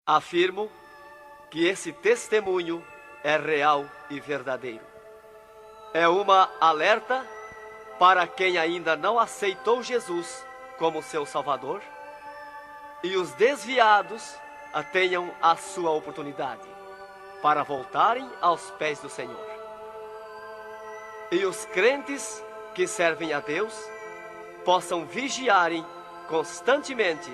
Afirmo que esse testemunho é real e verdadeiro. É uma alerta para quem ainda não aceitou Jesus como seu Salvador, e os desviados tenham a sua oportunidade para voltarem aos pés do Senhor. E os crentes que servem a Deus possam vigiarem constantemente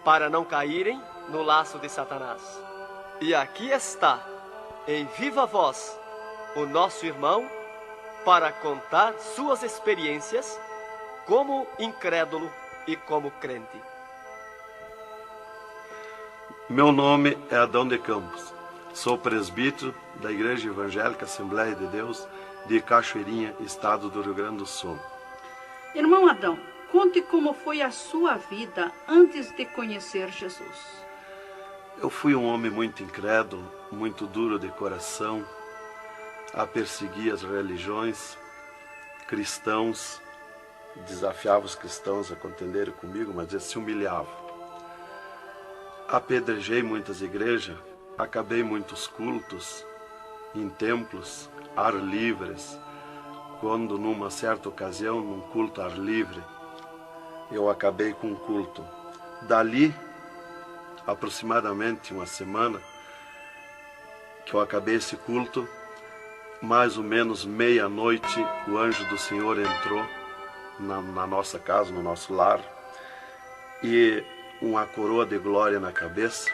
para não caírem no laço de Satanás. E aqui está, em viva voz, o nosso irmão para contar suas experiências como incrédulo e como crente. Meu nome é Adão de Campos. Sou presbítero da Igreja Evangélica Assembleia de Deus de Cachoeirinha, estado do Rio Grande do Sul. Irmão Adão, conte como foi a sua vida antes de conhecer Jesus. Eu fui um homem muito incrédulo, muito duro de coração, a perseguir as religiões, cristãos, desafiava os cristãos a contenderem comigo, mas eles se humilhavam. Apedrejei muitas igrejas, acabei muitos cultos, em templos, ar livres, quando numa certa ocasião, num culto ar livre, eu acabei com um culto. Dali, aproximadamente uma semana, que eu acabei esse culto, mais ou menos meia-noite, o anjo do Senhor entrou na nossa casa, no nosso lar, e uma coroa de glória na cabeça.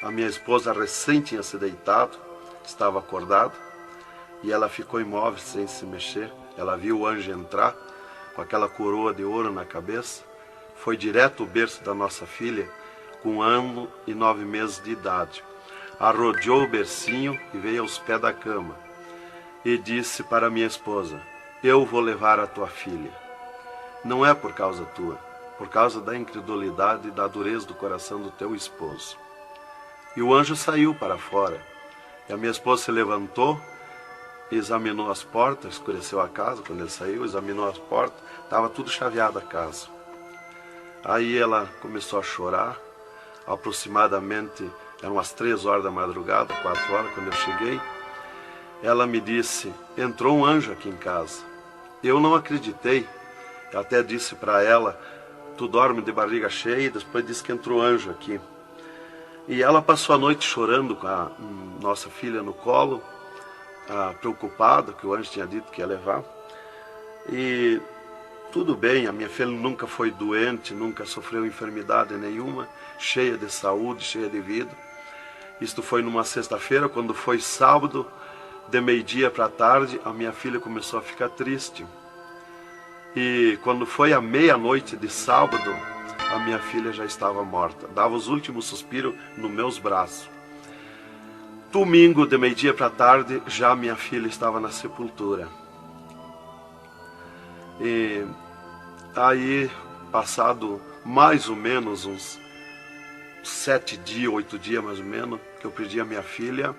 A minha esposa recém tinha se deitado, estava acordada, e ela ficou imóvel sem se mexer. Ela viu o anjo entrar com aquela coroa de ouro na cabeça, foi direto ao berço da nossa filha, com 1 ano e 9 meses de idade. Arrodeou o bercinho e veio aos pés da cama e disse para minha esposa: eu vou levar a tua filha. Não é por causa tua, por causa da incredulidade e da dureza do coração do teu esposo. E o anjo saiu para fora. E a minha esposa se levantou, examinou as portas, escureceu a casa quando ele saiu, examinou as portas, estava tudo chaveado a casa. Aí ela começou a chorar, aproximadamente, eram as 3 horas da madrugada, 4 horas, quando eu cheguei. Ela me disse: entrou um anjo aqui em casa. Eu não acreditei, eu até disse para ela: tu dorme de barriga cheia, e depois disse que entrou anjo aqui. E ela passou a noite chorando com a nossa filha no colo, preocupada, que o anjo tinha dito que ia levar. E tudo bem, a minha filha nunca foi doente, nunca sofreu enfermidade nenhuma, cheia de saúde, cheia de vida. Isto foi numa sexta-feira. Quando foi sábado, de meio-dia para tarde, a minha filha começou a ficar triste. E quando foi à meia-noite de sábado, a minha filha já estava morta. Dava os últimos suspiros nos meus braços. Domingo, de meio-dia para tarde, já minha filha estava na sepultura. E aí, passado mais ou menos uns 7 dias, 8 dias mais ou menos, que eu perdi a minha filha,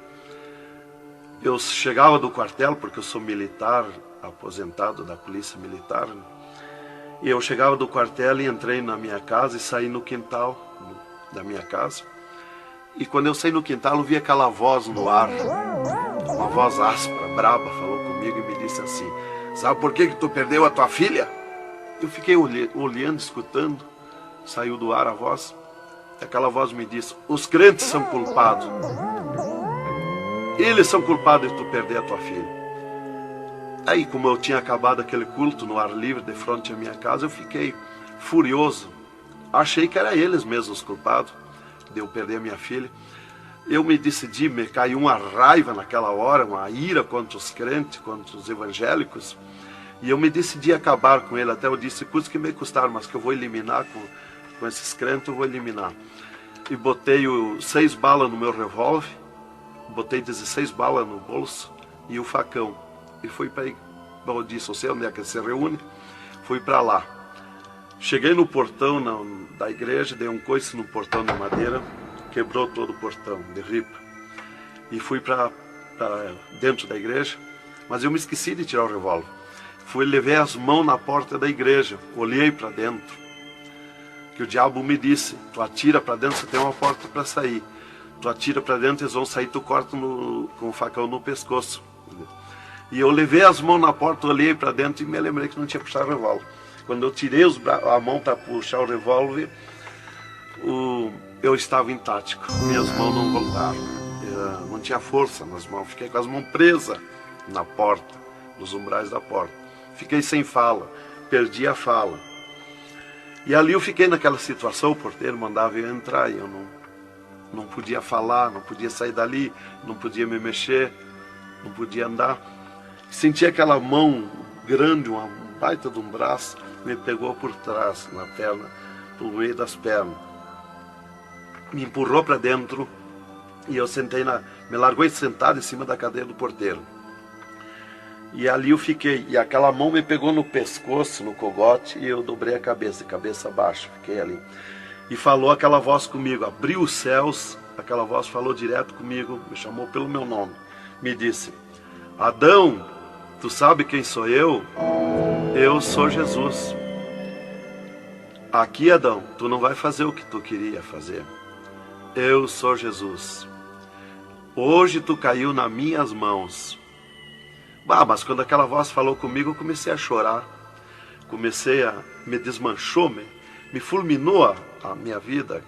eu chegava do quartel, porque eu sou militar, aposentado da polícia militar, e eu chegava do quartel e entrei na minha casa e saí no quintal da minha casa. E quando eu saí no quintal, eu vi aquela voz no ar, uma voz áspera, braba, falou comigo e me disse assim: sabe por que tu perdeu a tua filha? Eu fiquei olhando, escutando, saiu do ar a voz, e aquela voz me disse: os crentes são culpados. Eles são culpados de tu perder a tua filha. Aí, como eu tinha acabado aquele culto no ar livre de frente à minha casa, eu fiquei furioso. Achei que eram eles mesmos os culpados de eu perder a minha filha. Eu me decidi, me caiu uma raiva naquela hora, uma ira contra os crentes, contra os evangélicos. E eu me decidi acabar com ele. Até eu disse: custa que me custar, mas que eu vou eliminar com esses crentes, eu vou eliminar. E botei 6 balas no meu revólver, botei 16 balas no bolso e o facão. E fui para aí. Eu disse: eu sei onde é que se reúne. Fui para lá. Cheguei no portão da igreja, dei um coice no portão de madeira, quebrou todo o portão de ripa. E fui para dentro da igreja, mas eu me esqueci de tirar o revólver. Levei as mãos na porta da igreja, olhei para dentro. Que o diabo me disse: tu atira para dentro, você tem uma porta para sair. tu atira para dentro, eles vão sair, tu corta com o facão no pescoço. E eu levei as mãos na porta, olhei para dentro e me lembrei que não tinha puxado o revólver. Quando eu tirei a mão para puxar o revólver, eu estava intático, minhas mãos não voltaram, não tinha força nas mãos, fiquei com as mãos presas na porta, nos umbrais da porta, fiquei sem fala, perdi a fala. E ali eu fiquei naquela situação, o porteiro mandava eu entrar e eu não podia falar, não podia sair dali, não podia me mexer, não podia andar. Senti aquela mão grande, uma baita de um braço, me pegou por trás, na perna, pelo meio das pernas. Me empurrou para dentro e eu sentei me largou sentado em cima da cadeira do porteiro. E ali eu fiquei, e aquela mão me pegou no pescoço, no cogote, e eu dobrei a cabeça, de cabeça baixa, fiquei ali. E falou aquela voz comigo, abriu os céus, aquela voz falou direto comigo, me chamou pelo meu nome, me disse: Adão, tu sabe quem sou eu? Eu sou Jesus. Aqui, Adão, tu não vai fazer o que tu queria fazer. Eu sou Jesus. Hoje tu caiu nas minhas mãos. Mas quando aquela voz falou comigo, eu comecei a chorar. Me desmanchou, me fulminou a minha vida.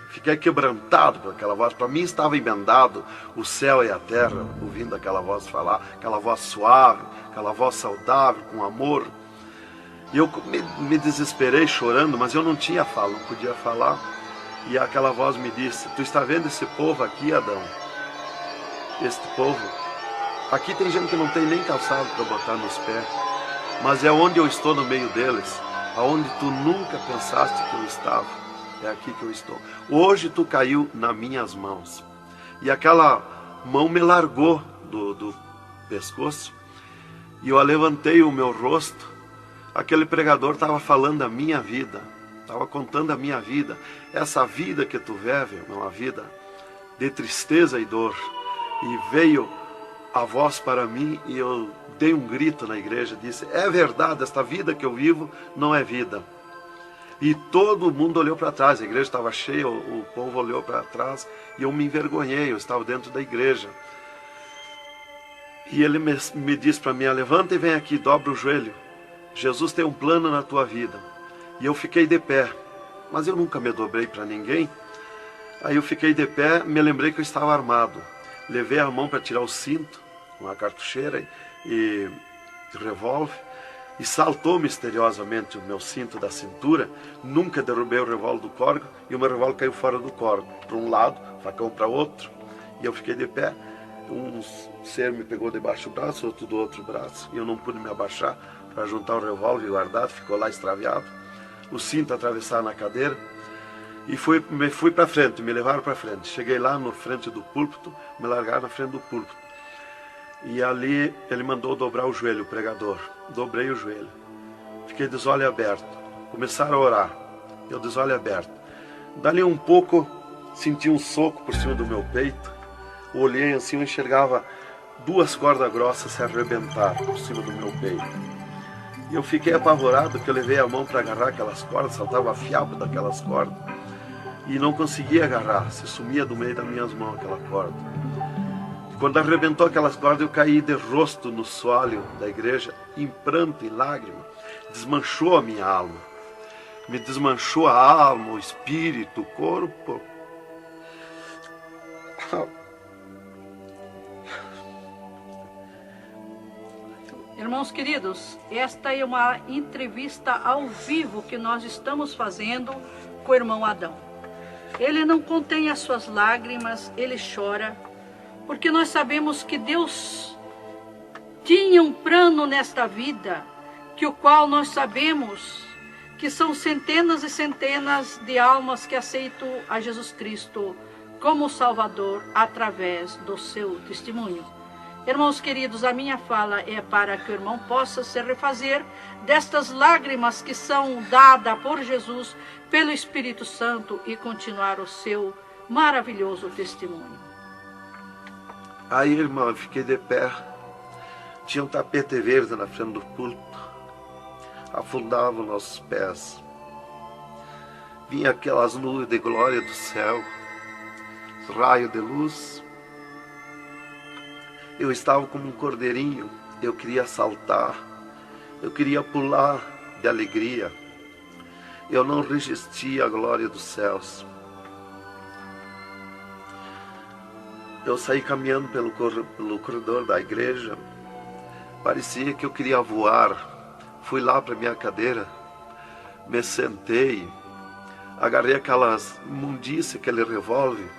Fiquei quebrantado por aquela voz. Para mim estava emendado o céu e a terra, ouvindo aquela voz falar, aquela voz suave, aquela voz saudável, com amor. E eu me desesperei chorando, mas eu não tinha fala, não podia falar. E aquela voz me disse: tu está vendo esse povo aqui, Adão? Este povo, aqui tem gente que não tem nem calçado para botar nos pés, mas é onde eu estou no meio deles, aonde tu nunca pensaste que eu estava, é aqui que eu estou. Hoje tu caiu nas minhas mãos. E aquela mão me largou do pescoço, e eu levantei o meu rosto. Aquele pregador estava falando da minha vida, estava contando a minha vida. Essa vida que tu vive é uma vida de tristeza e dor. E veio a voz para mim e eu dei um grito na igreja, disse: é verdade, esta vida que eu vivo não é vida. E todo mundo olhou para trás, a igreja estava cheia, o povo olhou para trás e eu me envergonhei, eu estava dentro da igreja. E ele me disse para mim: levanta e vem aqui, dobra o joelho. Jesus tem um plano na tua vida. E eu fiquei de pé, mas eu nunca me dobrei para ninguém. Aí eu fiquei de pé, me lembrei que eu estava armado. Levei a mão para tirar o cinto, uma cartucheira e revólver, e saltou misteriosamente o meu cinto da cintura. Nunca derrubei o revólver do corgo, e o meu revólver caiu fora do corgo, para um lado, facão para outro, e eu fiquei de pé. Um ser me pegou debaixo do braço, outro do outro braço, e eu não pude me abaixar para juntar o revólver guardado, ficou lá extraviado. O cinto atravessado na cadeira, e fui para frente, me levaram para frente. Cheguei lá na frente do púlpito, me largaram na frente do púlpito. E ali ele mandou dobrar o joelho, o pregador. Dobrei o joelho. Fiquei de olho aberto. Começaram a orar. Eu de olho aberto. Dali um pouco, senti um soco por cima do meu peito. Olhei assim, eu enxergava duas cordas grossas se arrebentar por cima do meu peito. E eu fiquei apavorado, porque eu levei a mão para agarrar aquelas cordas, saltava fiapo daquelas cordas. E não conseguia agarrar, se sumia do meio das minhas mãos aquela corda. Quando arrebentou aquelas cordas, eu caí de rosto no soalho da igreja, em pranto, em lágrima. Desmanchou a minha alma. Me desmanchou a alma, o espírito, o corpo. Irmãos queridos, esta é uma entrevista ao vivo que nós estamos fazendo com o irmão Adão. Ele não contém as suas lágrimas, ele chora, porque nós sabemos que Deus tinha um plano nesta vida, que o qual nós sabemos que são centenas e centenas de almas que aceitam a Jesus Cristo como Salvador através do seu testemunho. Irmãos queridos, a minha fala é para que o irmão possa se refazer destas lágrimas que são dadas por Jesus, pelo Espírito Santo, e continuar o seu maravilhoso testemunho. Aí, irmão, eu fiquei de pé. Tinha um tapete verde na frente do púlpito. Afundava os nossos pés. Vinha aquelas nuvens de glória do céu. raio de luz. Eu estava como um cordeirinho, eu queria saltar, eu queria pular de alegria. Eu não resistia à glória dos céus. Eu saí caminhando pelo corredor da igreja, parecia que eu queria voar. Fui lá para minha cadeira, me sentei, agarrei aquelas imundícias, aquele revólver,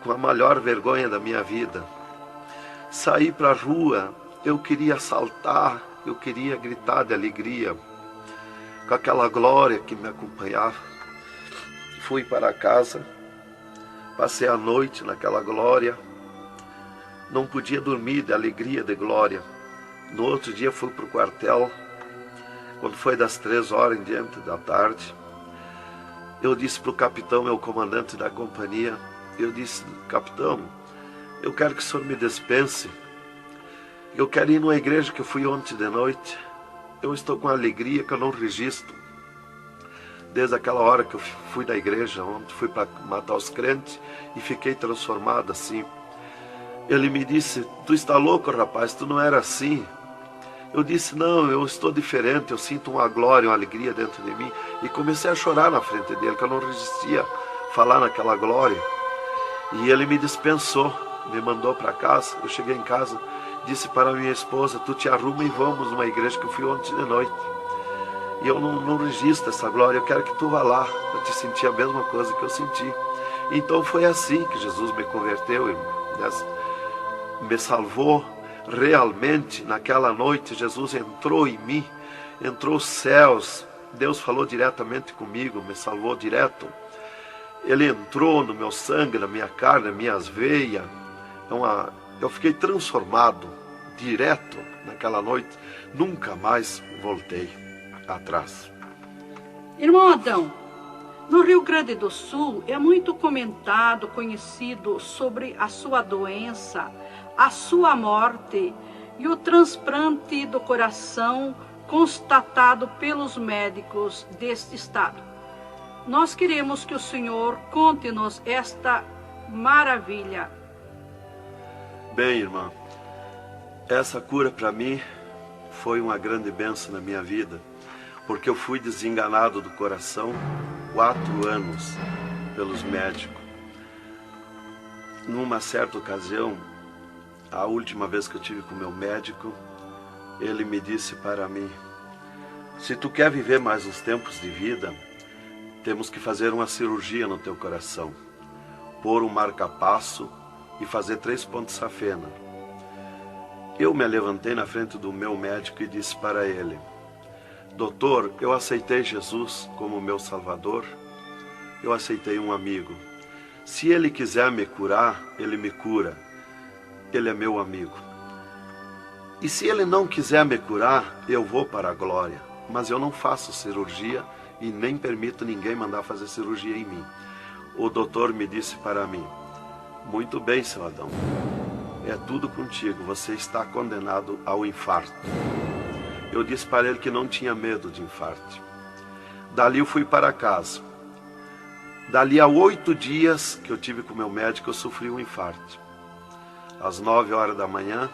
com a maior vergonha da minha vida. Saí para a rua, eu queria saltar, eu queria gritar de alegria, com aquela glória que me acompanhava. Fui para casa, passei a noite naquela glória, não podia dormir de alegria, de glória. No outro dia fui para o quartel, quando foi das 3 horas em diante da tarde. Eu disse para o capitão, meu comandante da companhia, eu disse: capitão, eu quero que o senhor me dispense, eu quero ir numa igreja que eu fui ontem de noite, eu estou com alegria que eu não registro. Desde aquela hora que eu fui da igreja ontem, fui para matar os crentes e fiquei transformado assim. Ele me disse: tu está louco, rapaz, tu não era assim. Eu disse: não, eu estou diferente, eu sinto uma glória, uma alegria dentro de mim. E comecei a chorar na frente dele, que eu não resistia a falar naquela glória. E ele me dispensou, me mandou para casa. Eu cheguei em casa, disse para minha esposa: tu te arruma e vamos numa igreja que eu fui ontem de noite. E eu não registro essa glória, eu quero que tu vá lá, para te sentir a mesma coisa que eu senti. Então foi assim que Jesus me converteu, me salvou. Realmente, naquela noite, Jesus entrou em mim, entrou os céus, Deus falou diretamente comigo, me salvou direto. Ele entrou no meu sangue, na minha carne, nas minhas veias. Eu fiquei transformado direto naquela noite, nunca mais voltei atrás. Irmão Adão, no Rio Grande do Sul é muito comentado, conhecido sobre a sua doença, a sua morte e o transplante do coração constatado pelos médicos deste estado. Nós queremos que o Senhor conte-nos esta maravilha. Bem, irmã, essa cura para mim foi uma grande bênção na minha vida, porque eu fui desenganado do coração 4 anos pelos médicos. Numa certa ocasião, a última vez que eu tive com o meu médico, ele me disse para mim: se tu quer viver mais uns tempos de vida, temos que fazer uma cirurgia no teu coração, pôr um marca-passo e fazer 3 pontos safena. Eu me levantei na frente do meu médico e disse para ele: doutor, eu aceitei Jesus como meu Salvador, eu aceitei um amigo. Se ele quiser me curar, ele me cura. Ele é meu amigo. E se ele não quiser me curar, eu vou para a glória. Mas eu não faço cirurgia e nem permito ninguém mandar fazer cirurgia em mim. O doutor me disse para mim: muito bem, seu Adão, é tudo contigo, você está condenado ao infarto. Eu disse para ele que não tinha medo de infarto. Dali eu fui para casa. Dali a 8 dias que eu tive com o meu médico, eu sofri um infarto. Às 9 horas da manhã,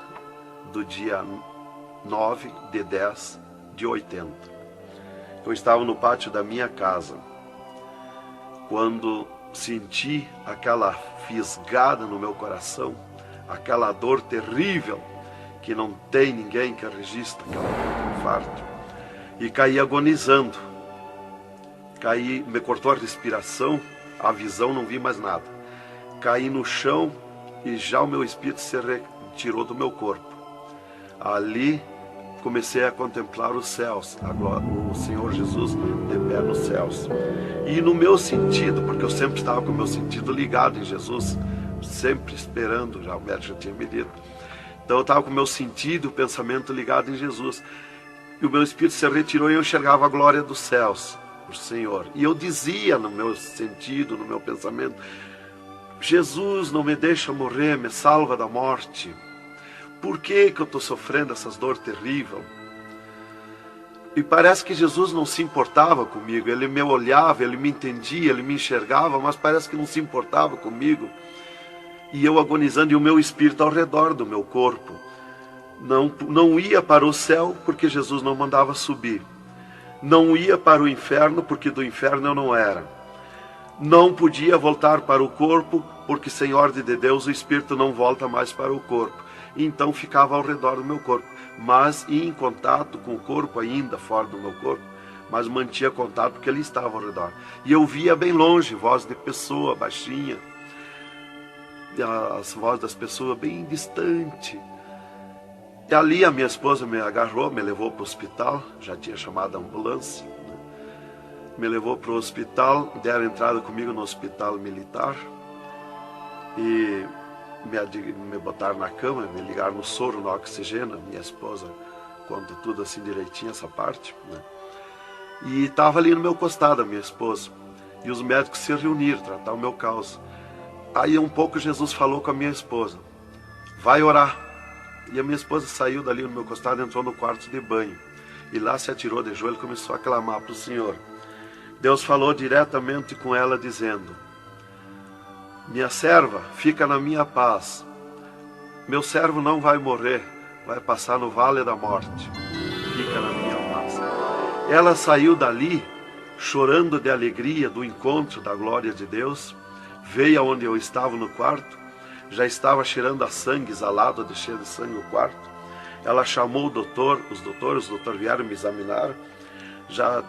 do dia 9 de 10 de 80. Eu estava no pátio da minha casa, quando senti aquela fisgada no meu coração, aquela dor terrível, que não tem ninguém que registre aquela dor de infarto, e caí agonizando. Caí, me cortou a respiração, a visão, não vi mais nada. Caí no chão e já o meu espírito se retirou do meu corpo. Ali comecei a contemplar os céus, o Senhor Jesus de pé nos céus. E no meu sentido, porque eu sempre estava com o meu sentido ligado em Jesus, sempre esperando, já o médico já tinha me dito. Então eu estava com o meu sentido, o pensamento ligado em Jesus. E o meu espírito se retirou e eu enxergava a glória dos céus, o Senhor. E eu dizia no meu sentido, no meu pensamento: Jesus, não me deixa morrer, me salva da morte. Por que eu estou sofrendo essas dores terríveis? E parece que Jesus não se importava comigo. Ele me olhava, ele me entendia, ele me enxergava, mas parece que não se importava comigo. E eu agonizando, e o meu espírito ao redor do meu corpo. Não ia para o céu, porque Jesus não mandava subir. Não ia para o inferno, porque do inferno eu não era. Não podia voltar para o corpo, porque sem ordem de Deus o espírito não volta mais para o corpo. Então ficava ao redor do meu corpo, mas ia em contato com o corpo ainda, fora do meu corpo, mas mantinha contato porque ele estava ao redor. E eu via bem longe, voz de pessoa, baixinha, as vozes das pessoas bem distante. E ali a minha esposa me agarrou, me levou para o hospital, já tinha chamado a ambulância, né? Me levou para o hospital, deram entrada comigo no hospital militar e me botaram na cama, me ligaram no soro, no oxigênio. Minha esposa conta tudo assim direitinho, essa parte, né? E estava ali no meu costado a minha esposa, e os médicos se reuniram, tratar o meu caso. Aí um pouco Jesus falou com a minha esposa, vai orar. E a minha esposa saiu dali no meu costado, entrou no quarto de banho, e lá se atirou de joelho e começou a clamar para o Senhor. Deus falou diretamente com ela dizendo, minha serva, fica na minha paz. Meu servo não vai morrer, vai passar no vale da morte. Fica na minha paz. Ela saiu dali, chorando de alegria do encontro da glória de Deus, veio aonde eu estava no quarto, já estava cheirando a sangue, exalado de cheiro de sangue o quarto. Ela chamou o doutor, os doutores vieram me examinar, já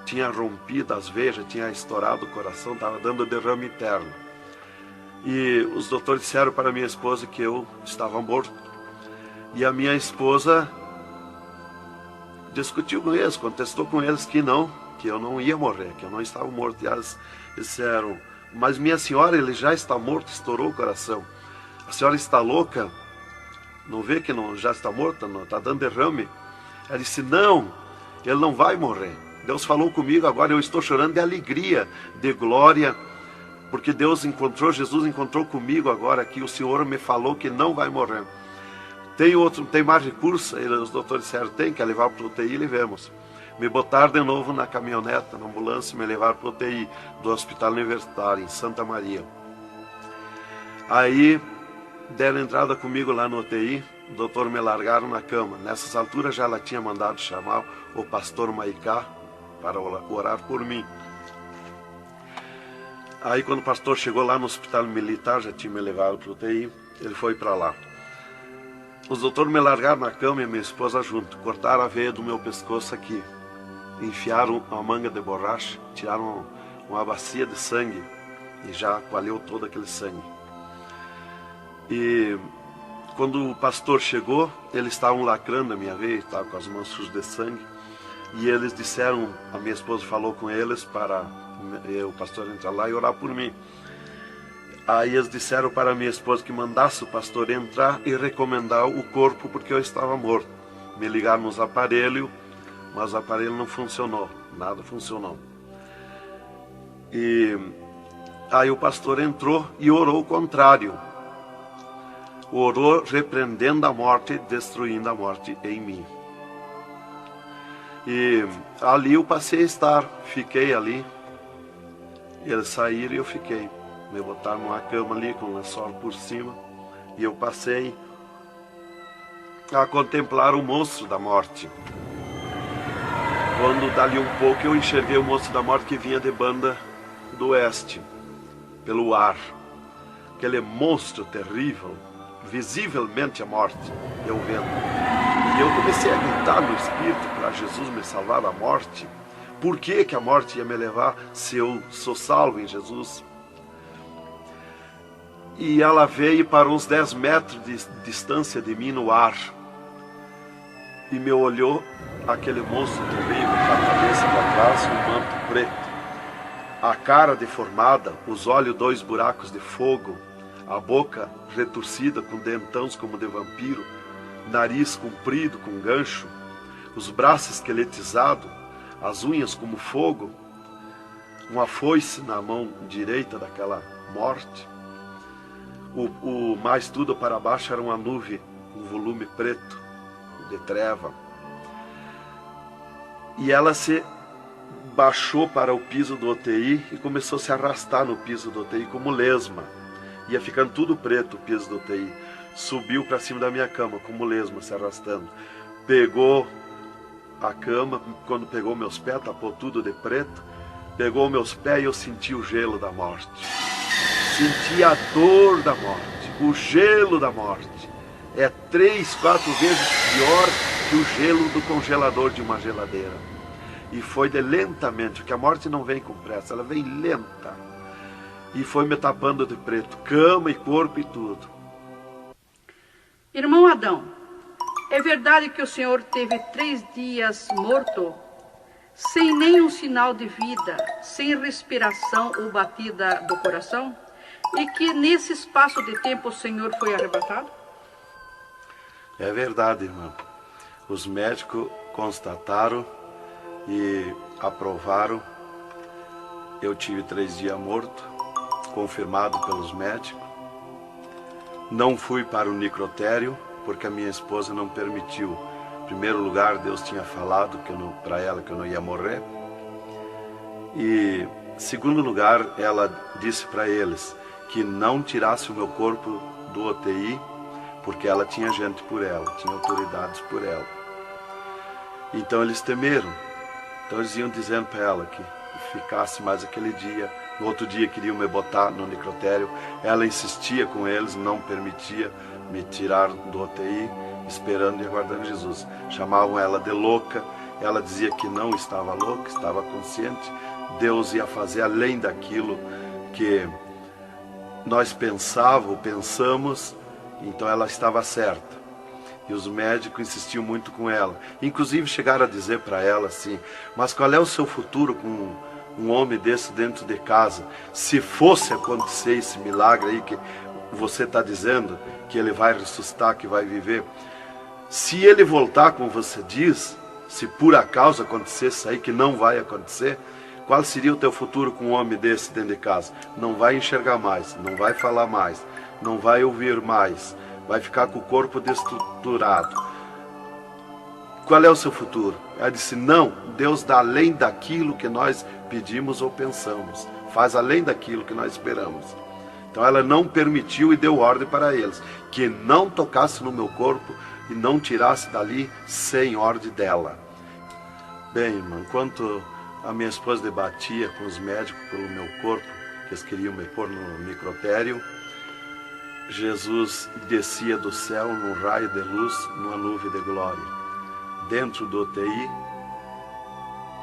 tinha rompido as veias, já tinha estourado o coração, estava dando derrame interno. E os doutores disseram para minha esposa que eu estava morto. E a minha esposa discutiu com eles, contestou com eles que eu não ia morrer, que eu não estava morto. E eles disseram, mas minha senhora, ele já está morto, estourou o coração. A senhora está louca? Não vê que não, já está morta, não está dando derrame? Ela disse, não, ele não vai morrer. Deus falou comigo, agora eu estou chorando de alegria, de glória, porque Jesus encontrou comigo agora aqui, o Senhor me falou que não vai morrer. Tem mais recurso? Os doutores disseram, tem, quer levar para o UTI, levemos. Me botaram de novo na caminhoneta, na ambulância, me levaram para o UTI do Hospital Universitário, em Santa Maria. Aí, deram entrada comigo lá no UTI, o doutor me largaram na cama. Nessas alturas já ela tinha mandado chamar o pastor Maicá para orar por mim. Aí quando o pastor chegou lá no hospital militar, já tinha me levado para o UTI, ele foi para lá. Os doutores me largaram na cama e minha esposa junto, cortaram a veia do meu pescoço aqui, enfiaram uma manga de borracha, tiraram uma bacia de sangue e já coalhou todo aquele sangue. E quando o pastor chegou, eles estavam lacrando a minha veia, estavam com as mãos sujas de sangue, e eles disseram, a minha esposa falou com eles para o pastor entrar lá e orar por mim. Aí eles disseram para a minha esposa que mandasse o pastor entrar e recomendar o corpo, porque eu estava morto. Me ligaram nos aparelhos, mas o aparelho não funcionou, nada funcionou. E aí o pastor entrou e orou o contrário. Orou repreendendo a morte, destruindo a morte em mim. E ali eu passei a estar, fiquei ali. Eles saíram e eu fiquei. Me botaram numa cama ali com um lençol por cima. E eu passei a contemplar o monstro da morte. Quando dali um pouco eu enxerguei o monstro da morte que vinha de Banda do Oeste, pelo ar. Aquele monstro terrível, visivelmente a morte, eu vendo. E eu comecei a gritar no espírito para Jesus me salvar da morte. Por que a morte ia me levar se eu sou salvo em Jesus? E ela veio para uns 10 metros de distância de mim no ar. E me olhou, aquele monstro terrível, com a cabeça para trás, um manto preto. A cara deformada, os olhos 2 buracos de fogo, a boca retorcida com dentões como de vampiro, nariz comprido com gancho, os braços esqueletizados, as unhas como fogo, uma foice na mão direita daquela morte. O mais tudo para baixo era uma nuvem, um volume preto, de treva. E ela se baixou para o piso do UTI e começou a se arrastar no piso do UTI como lesma. Ia ficando tudo preto o piso do UTI. Subiu para cima da minha cama como lesma, se arrastando. Pegou a cama, quando pegou meus pés, tapou tudo de preto. Pegou meus pés e eu senti o gelo da morte. Senti a dor da morte, o gelo da morte. É 3, 4 vezes pior que o gelo do congelador de uma geladeira. E foi de lentamente, porque a morte não vem com pressa, ela vem lenta. E foi me tapando de preto, cama e corpo e tudo. Irmão Adão, é verdade que o senhor teve 3 dias morto, sem nenhum sinal de vida, sem respiração ou batida do coração? E que nesse espaço de tempo o senhor foi arrebatado? É verdade, irmão. Os médicos constataram e aprovaram. Eu tive 3 dias morto, confirmado pelos médicos. Não fui para o necrotério, porque a minha esposa não permitiu. Em primeiro lugar, Deus tinha falado para ela que eu não ia morrer. E, em segundo lugar, ela disse para eles que não tirasse o meu corpo do UTI, porque ela tinha gente por ela, tinha autoridades por ela. Então eles temeram. Então eles iam dizendo para ela que ficasse mais aquele dia. No outro dia queriam me botar no necrotério. Ela insistia com eles, não permitia me tirar do UTI, esperando e aguardando Jesus. Chamavam ela de louca. Ela dizia que não estava louca, estava consciente. Deus ia fazer além daquilo que nós pensamos. Então ela estava certa. E os médicos insistiam muito com ela. Inclusive chegaram a dizer para ela assim: mas qual é o seu futuro com um homem desse dentro de casa? Se fosse acontecer esse milagre aí que você está dizendo, que ele vai ressuscitar, que vai viver. Se ele voltar como você diz, se por acaso acontecesse isso aí, que não vai acontecer, qual seria o teu futuro com um homem desse dentro de casa? Não vai enxergar mais, não vai falar mais, não vai ouvir mais, vai ficar com o corpo destruturado. Qual é o seu futuro? Ela disse: não, Deus dá além daquilo que nós pedimos ou pensamos, faz além daquilo que nós esperamos. Então ela não permitiu e deu ordem para eles, que não tocasse no meu corpo e não tirasse dali sem ordem dela. Bem, irmão, enquanto a minha esposa debatia com os médicos pelo meu corpo, que eles queriam me pôr no necrotério, Jesus descia do céu num raio de luz, numa nuvem de glória, dentro do UTI,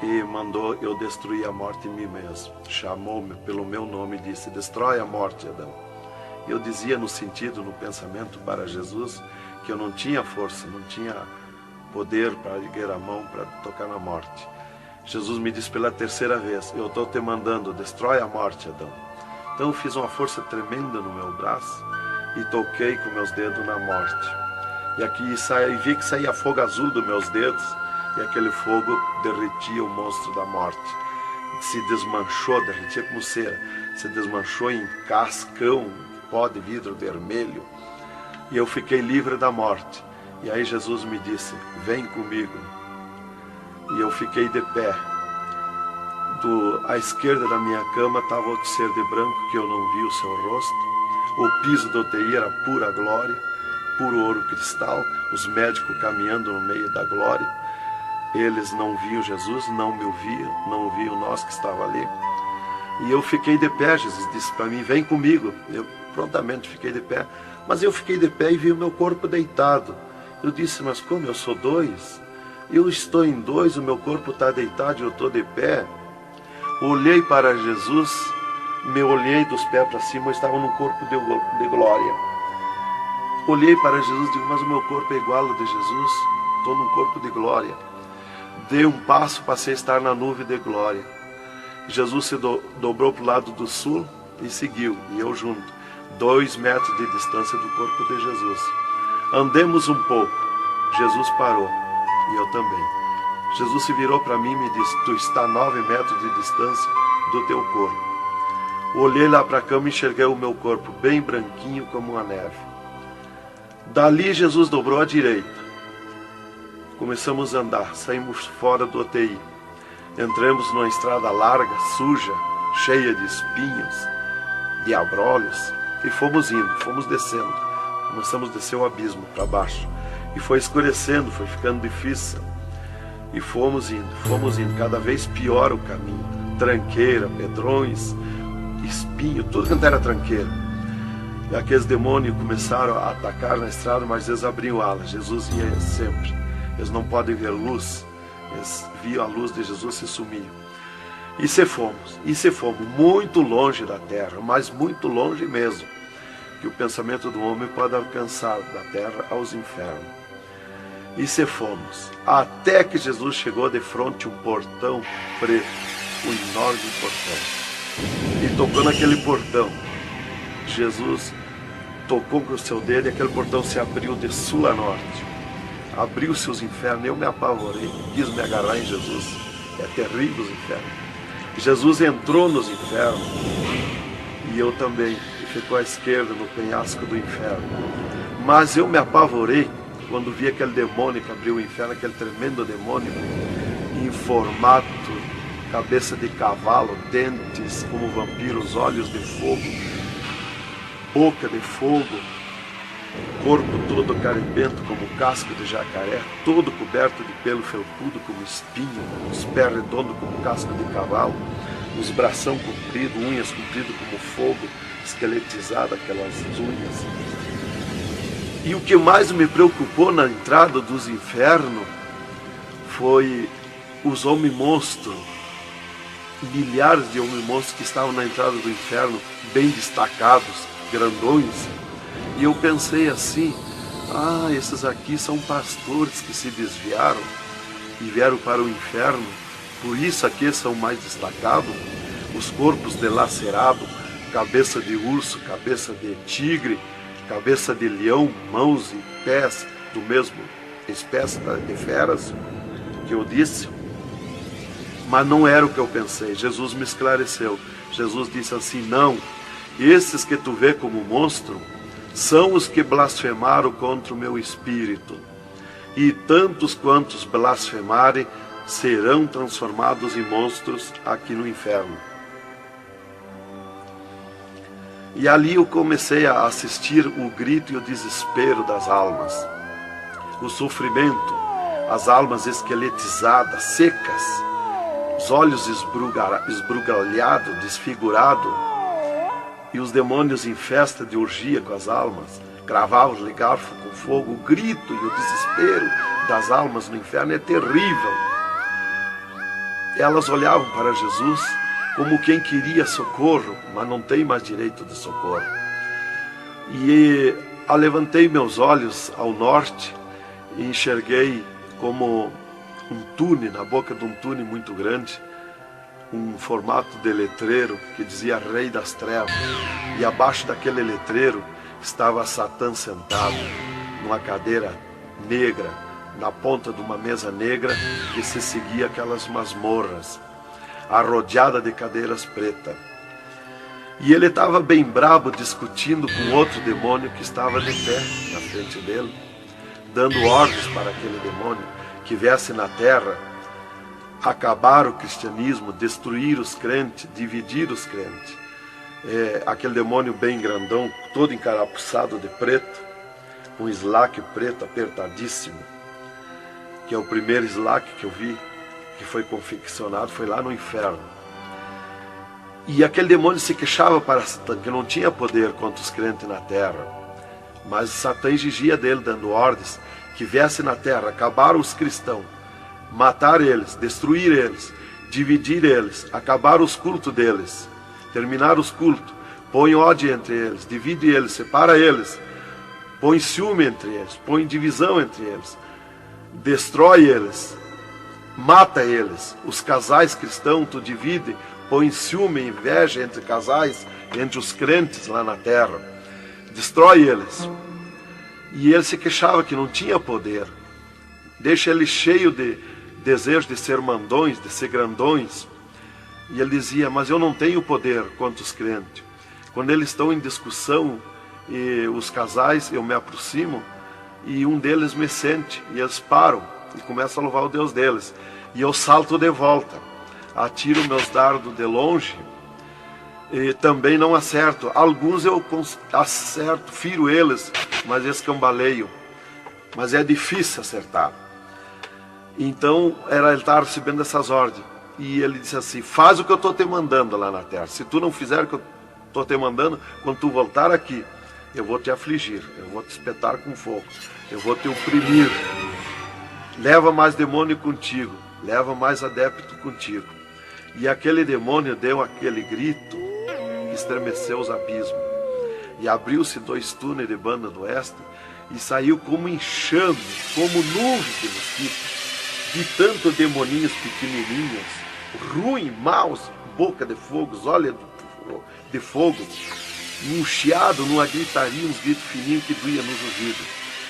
e mandou eu destruir a morte em mim mesmo. Chamou-me pelo meu nome e disse: destrói a morte, Adão. Eu dizia no sentido, no pensamento para Jesus, que eu não tinha força, não tinha poder para erguer a mão, para tocar na morte. Jesus me disse pela 3ª vez: eu estou te mandando, destrói a morte, Adão. Então eu fiz uma força tremenda no meu braço e toquei com meus dedos na morte. E aqui vi que saía fogo azul dos meus dedos, e aquele fogo derretia o monstro da morte. Se desmanchou, derretia como cera, se desmanchou em cascão, pó de vidro vermelho, e eu fiquei livre da morte. E aí Jesus me disse: vem comigo. E eu fiquei de pé. À esquerda da minha cama estava outro ser de branco, que eu não vi o seu rosto. O piso do UTI era pura glória, puro ouro cristal, os médicos caminhando no meio da glória. Eles não viam Jesus, não me ouviam, não ouviam nós que estava ali. E eu fiquei de pé. Jesus disse para mim: vem comigo. Eu prontamente fiquei de pé. Mas eu fiquei de pé e vi o meu corpo deitado. Eu disse: mas como eu sou 2? Eu estou em 2, o meu corpo está deitado e eu estou de pé. Olhei para Jesus, me olhei dos pés para cima, eu estava num corpo de glória. Olhei para Jesus e digo: mas o meu corpo é igual ao de Jesus, estou num corpo de glória. Dei um passo, passei a estar na nuvem de glória. Jesus se dobrou para o lado do sul e seguiu, e eu junto, 2 metros de distância do corpo de Jesus. Andemos um pouco. Jesus parou, e eu também. Jesus se virou para mim e me disse: tu está a 9 metros de distância do teu corpo. Olhei lá para a cama e enxerguei o meu corpo bem branquinho como a neve. Dali Jesus dobrou à direita. Começamos a andar, saímos fora do UTI. Entramos numa estrada larga, suja, cheia de espinhos, de abrolhos, e fomos indo, fomos descendo. Começamos a descer o abismo para baixo. E foi escurecendo, foi ficando difícil. E fomos indo, cada vez pior o caminho. Tranqueira, pedrões, espinho, tudo que não era tranqueira. E aqueles demônios começaram a atacar na estrada, mas eles abriam alas. Jesus ia sempre. Eles não podem ver luz. Eles viam a luz de Jesus e se sumiam. E se fomos muito longe da terra, mas muito longe mesmo, que o pensamento do homem pode alcançar da terra aos infernos. E se fomos, até que Jesus chegou de frente um portão preto, um enorme portão. E tocou naquele portão. Jesus tocou com o seu dedo e aquele portão se abriu de sul a norte. Abriu-se os infernos, eu me apavorei, quis me agarrar em Jesus. É terrível os infernos. Jesus entrou nos infernos e eu também, e ficou à esquerda no penhasco do inferno. Mas eu me apavorei quando vi aquele demônio que abriu o inferno, aquele tremendo demônio, em formato, cabeça de cavalo, dentes como vampiros, olhos de fogo, boca de fogo, corpo todo carimbento como casco de jacaré, todo coberto de pelo felpudo como espinho, os pés redondos como casco de cavalo, os bração compridos, unhas compridas como fogo, esqueletizado aquelas unhas. E o que mais me preocupou na entrada dos infernos foi os homens-monstros, milhares de homens-monstros que estavam na entrada do inferno, bem destacados, grandões. E eu pensei assim, esses aqui são pastores que se desviaram e vieram para o inferno, por isso aqui são mais destacados, os corpos dilacerados, cabeça de urso, cabeça de tigre, cabeça de leão, mãos e pés do mesmo espécie de feras que eu disse. Mas não era o que eu pensei. Jesus me esclareceu. Jesus disse assim, não, esses que tu vê como monstro são os que blasfemaram contra o meu espírito, e tantos quantos blasfemarem serão transformados em monstros aqui no inferno. E ali eu comecei a assistir o grito e o desespero das almas, o sofrimento, as almas esqueletizadas, secas, os olhos esbugalhados, desfigurados, e os demônios em festa de orgia com as almas, cravavam-lhe garfo com fogo. O grito e o desespero das almas no inferno é terrível. Elas olhavam para Jesus como quem queria socorro, mas não tem mais direito de socorro. E levantei meus olhos ao norte e enxerguei como um túnel, na boca de um túnel muito grande, um formato de letreiro que dizia Rei das Trevas, e abaixo daquele letreiro estava Satã sentado numa cadeira negra, na ponta de uma mesa negra que se seguia aquelas masmorras, arrodeada de cadeiras pretas. E ele estava bem brabo discutindo com outro demônio que estava de pé na frente dele, dando ordens para aquele demônio que viesse na terra acabar o cristianismo, destruir os crentes, dividir os crentes. Aquele demônio bem grandão, todo encarapuçado de preto, com um slack preto apertadíssimo, que é o primeiro slack que eu vi, que foi confeccionado, foi lá no inferno. E aquele demônio se queixava para Satã, que não tinha poder contra os crentes na terra, mas Satã exigia dele, dando ordens, que viesse na terra, acabar os cristãos, matar eles, destruir eles, dividir eles, acabar os cultos deles, terminar os cultos, põe ódio entre eles, divide eles, separa eles, põe ciúme entre eles, põe divisão entre eles, destrói eles, mata eles. Os casais cristãos tu divide, põe ciúme e inveja entre casais, entre os crentes lá na terra, destrói eles. E ele se queixava que não tinha poder, deixa ele cheio de desejo de ser mandões, de ser grandões. E ele dizia, mas eu não tenho poder contra os crentes. Quando eles estão em discussão, e os casais, eu me aproximo, e um deles me sente, e eles param. e começam a louvar o Deus deles. E eu salto de volta, atiro meus dardos de longe e também não acerto. Alguns eu acerto, firo eles, mas escambaleio. Mas é difícil acertar. Então ele estava recebendo essas ordens. E ele disse assim: faz o que eu estou te mandando lá na terra. Se tu não fizer o que eu estou te mandando, quando tu voltar aqui, eu vou te afligir, eu vou te espetar com fogo, eu vou te oprimir. Leva mais demônio contigo, leva mais adepto contigo. E aquele demônio deu aquele grito que estremeceu os abismos. E abriu-se 2 túneis de banda do oeste e saiu como enxame, como nuvem de mosquitos, de tanto demoninhos pequenininhos, ruins, maus, boca de fogo, olhos de fogo, num chiado, numa gritaria, uns gritos fininhos que doía nos ouvidos.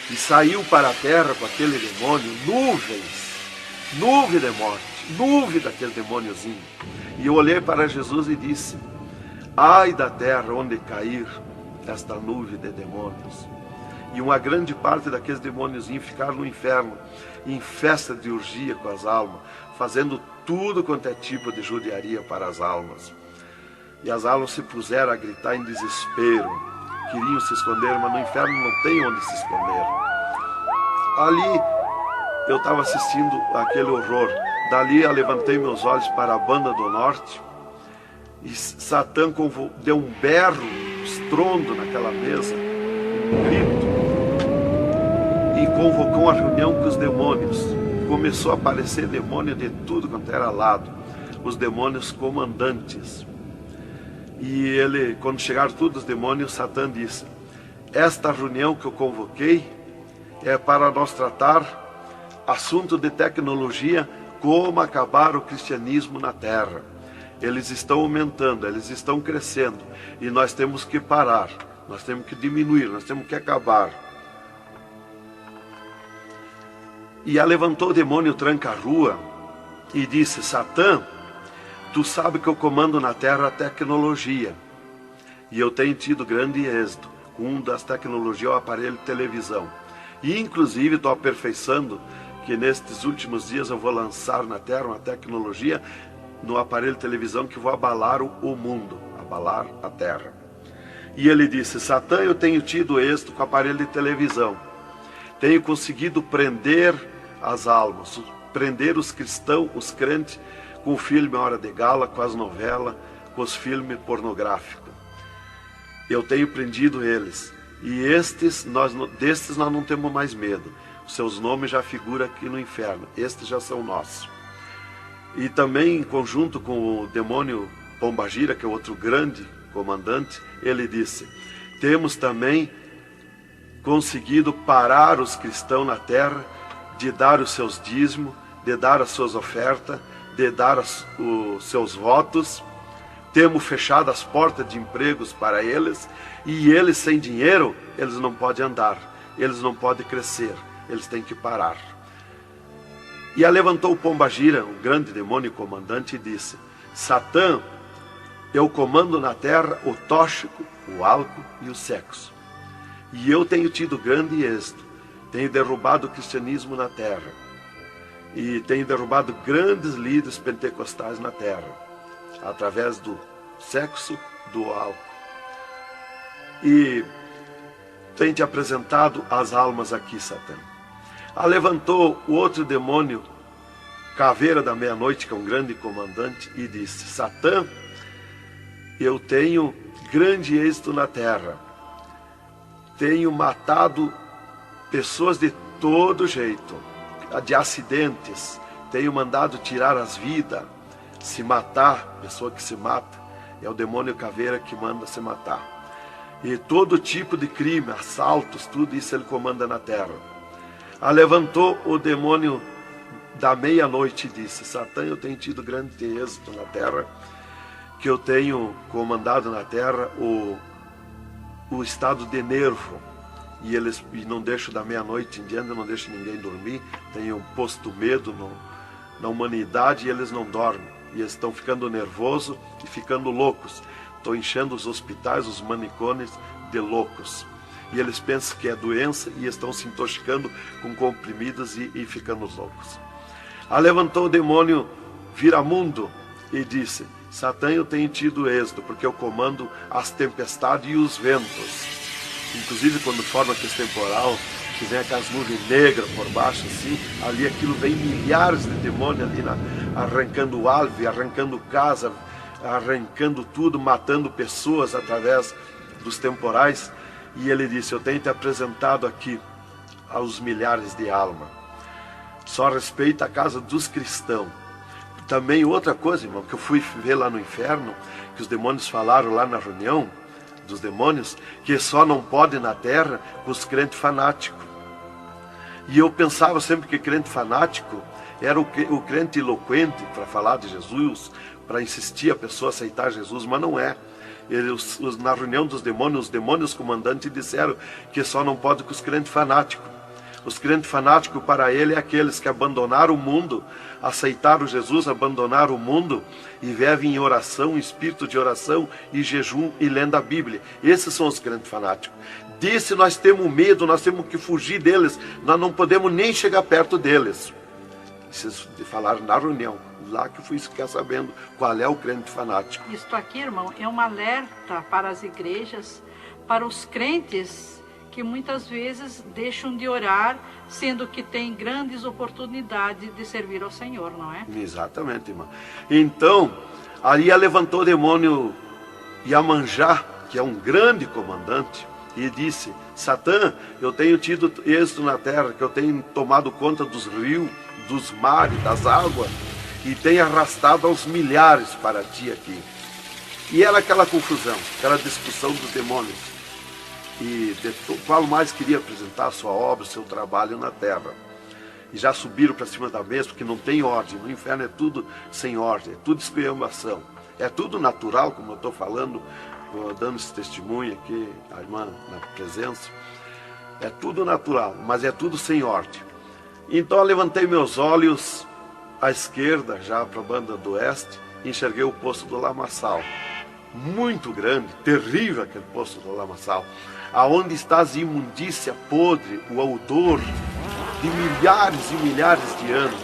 E saiu para a terra com aquele demônio, nuvem de morte, nuvem daquele demôniozinho. E eu olhei para Jesus e disse: ai da terra onde cair esta nuvem de demônios. E uma grande parte daqueles demôniozinhos ficaram no inferno, em festa de orgia com as almas, fazendo tudo quanto é tipo de judiaria para as almas. E as almas se puseram a gritar em desespero, queriam se esconder, mas no inferno não tem onde se esconder. Ali eu estava assistindo aquele horror. Dali eu levantei meus olhos para a banda do norte e Satã deu um berro, um estrondo naquela mesa, um grito, e convocou uma reunião com os demônios. Começou a aparecer demônio de tudo quanto era lado, os demônios comandantes. E ele, quando chegaram todos os demônios, Satã disse: esta reunião que eu convoquei é para nós tratar assunto de tecnologia, como acabar o cristianismo na terra. Eles estão aumentando, eles estão crescendo, e nós temos que parar, nós temos que diminuir, nós temos que acabar. E levantou o demônio tranca-rua e disse: Satã, tu sabe que eu comando na terra a tecnologia, e eu tenho tido grande êxito. Um das tecnologias é o aparelho de televisão. E inclusive estou aperfeiçoando que nestes últimos dias eu vou lançar na terra uma tecnologia no aparelho de televisão que vai abalar o mundo, abalar a terra. E ele disse: Satã, eu tenho tido êxito com o aparelho de televisão. Tenho conseguido prender as almas, prender os cristãos, os crentes, com o filme Hora de Gala, com as novelas, com os filmes pornográficos. Eu tenho prendido eles. E destes nós não temos mais medo. Os seus nomes já figuram aqui no inferno. Estes já são nossos. E também, em conjunto com o demônio Pombagira, que é outro grande comandante, ele disse: temos também conseguido parar os cristãos na terra de dar os seus dízimos, de dar as suas ofertas, de dar os seus votos. Temos fechado as portas de empregos para eles, e eles sem dinheiro, eles não podem andar, eles não podem crescer, eles têm que parar. E levantou o Pombagira, o grande demônio comandante, e disse: Satã, eu comando na terra o tóxico, o álcool e o sexo. E eu tenho tido grande êxito, tenho derrubado o cristianismo na terra, e tenho derrubado grandes líderes pentecostais na terra, através do sexo, do álcool. E tenho te apresentado as almas aqui, Satã. Levantou o outro demônio, Caveira da Meia-Noite, que é um grande comandante, e disse: Satã, eu tenho grande êxito na terra. Tenho matado pessoas de todo jeito, de acidentes. Tenho mandado tirar as vidas, se matar, pessoa que se mata. É o demônio Caveira que manda se matar. E todo tipo de crime, assaltos, tudo isso ele comanda na terra. Levantou o demônio da Meia-Noite e disse: Satã, eu tenho tido grande êxito na terra, que eu tenho comandado na terra o estado de nervo, e não deixo da meia-noite em diante, não deixo ninguém dormir. Tenho posto medo na humanidade, e eles não dormem, e eles estão ficando nervosos e ficando loucos. Estou enchendo os hospitais, os manicômios de loucos. e eles pensam que é doença e estão se intoxicando com comprimidos e ficando loucos. Levantou o demônio Viramundo e disse: Satã, eu tenho tido êxito, porque eu comando as tempestades e os ventos. Inclusive quando forma aquele temporal, que vem aquelas nuvens negras por baixo assim, ali aquilo vem milhares de demônios ali arrancando árvore, arrancando casa, arrancando tudo, matando pessoas através dos temporais. E ele disse: eu tenho te apresentado aqui aos milhares de almas. Só respeita a casa dos cristãos. Também outra coisa, irmão, que eu fui ver lá no inferno, que os demônios falaram lá na reunião dos demônios, que só não pode na terra os crentes fanáticos. E eu pensava sempre que crente fanático era o crente eloquente para falar de Jesus, para insistir a pessoa a aceitar Jesus, mas não é. Na reunião dos demônios, os demônios comandantes disseram que só não pode com os crentes fanáticos. Os crentes fanáticos para ele é aqueles que abandonaram o mundo, aceitaram Jesus, abandonaram o mundo e vivem em oração, em espírito de oração e jejum e lendo a Bíblia. Esses são os crentes fanáticos. Disse: nós temos medo, nós temos que fugir deles, nós não podemos nem chegar perto deles. Vocês falaram na reunião, lá que eu fui ficar sabendo qual é o crente fanático. Isto aqui, irmão, é um alerta para as igrejas, para os crentes que muitas vezes deixam de orar, sendo que tem grandes oportunidades de servir ao Senhor, não é? Exatamente, irmão. Então, ali levantou o demônio Iemanjá, que é um grande comandante, e disse: Satã, eu tenho tido êxito na terra, que eu tenho tomado conta dos rios, dos mares, das águas, e tenho arrastado aos milhares para ti aqui. E era aquela confusão, aquela discussão dos demônios. E qual mais queria apresentar a sua obra, o seu trabalho na terra. E já subiram para cima da mesa, porque não tem ordem. No inferno é tudo sem ordem, é tudo esculhambação. É tudo natural, como eu estou falando, dando esse testemunho aqui, a irmã na presença. É tudo natural, mas é tudo sem ordem. Então eu levantei meus olhos à esquerda, já para a banda do oeste, e enxerguei o poço do lamaçal. Muito grande, terrível aquele poço do lamaçal. Aonde está a imundícia podre, o odor de milhares e milhares de anos,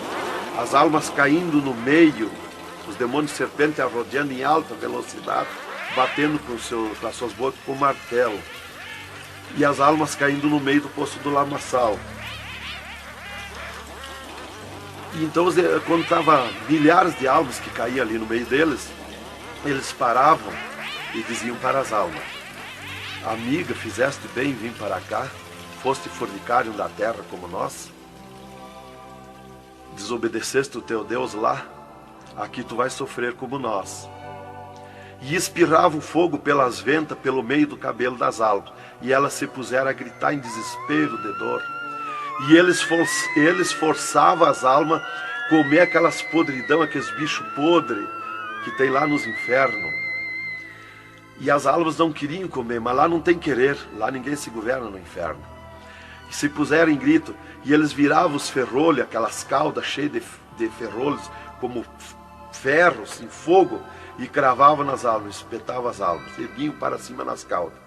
as almas caindo no meio, os demônios serpentes rodeando em alta velocidade, batendo com as suas bocas com martelo, e as almas caindo no meio do poço do lamaçal. E então, quando estava milhares de almas que caíam ali no meio deles, eles paravam e diziam para as almas: amiga, fizeste bem em vir para cá? Foste fornicário da terra como nós? Desobedeceste o teu Deus lá? Aqui tu vais sofrer como nós. E espirrava o fogo pelas ventas, pelo meio do cabelo das almas. E elas se puseram a gritar em desespero de dor. E eles forçavam as almas a comer aquelas podridão, aqueles bichos podres que tem lá nos infernos. E as almas não queriam comer, mas lá não tem querer, lá ninguém se governa no inferno. E se puseram em grito, e eles viravam os ferrolhos, aquelas caudas cheias de ferrolhos, como ferros em fogo, e cravavam nas almas, espetavam as almas, erguiam para cima nas caudas,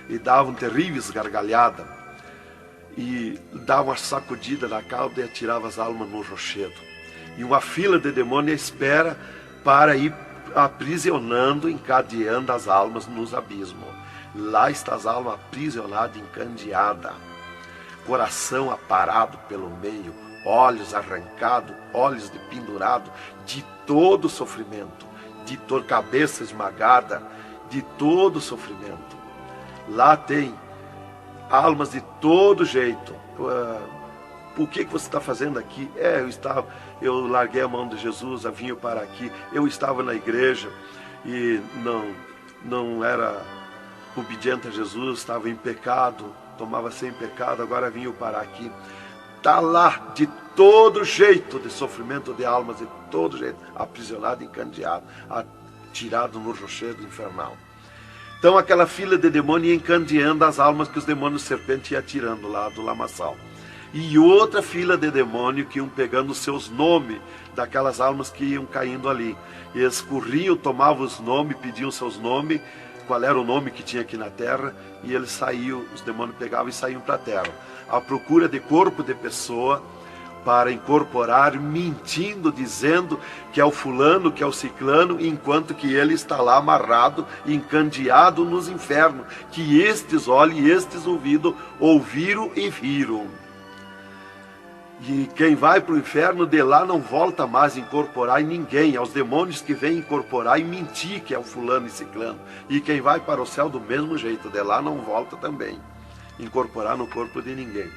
e davam terríveis gargalhadas, e davam uma sacudida na cauda e atiravam as almas no rochedo. E uma fila de demônios espera para ir aprisionando, encadeando as almas nos abismos. Lá está as almas aprisionadas, encandeadas, coração aparado pelo meio, olhos arrancados, olhos de pendurado, de todo sofrimento, de cabeça esmagada, de todo sofrimento. Lá tem almas de todo jeito. O que você está fazendo aqui? Eu larguei a mão de Jesus, vim para aqui. Eu estava na igreja e não era obediente a Jesus, estava em pecado, tomava sem pecado, agora vim para aqui. Está lá de todo jeito de sofrimento de almas, de todo jeito, aprisionado, encandeado, atirado no rochedo infernal. Então aquela fila de demônios ia encandeando as almas que os demônios serpentes iam tirando lá do lamaçal. E outra fila de demônios que iam pegando os seus nomes daquelas almas que iam caindo ali. E eles corriam, tomavam os nomes, pediam seus nomes, qual era o nome que tinha aqui na terra, e eles saíam, os demônios pegavam e saíam para a terra, à procura de corpo de pessoa, para incorporar, mentindo, dizendo que é o fulano, que é o ciclano, enquanto que ele está lá amarrado, encandeado nos infernos, que estes olhos e estes ouvidos ouviram e viram. E quem vai para o inferno de lá não volta mais a incorporar em ninguém, aos demônios que vêm incorporar e mentir que é o fulano e ciclano. E quem vai para o céu do mesmo jeito, de lá não volta também, incorporar no corpo de ninguém.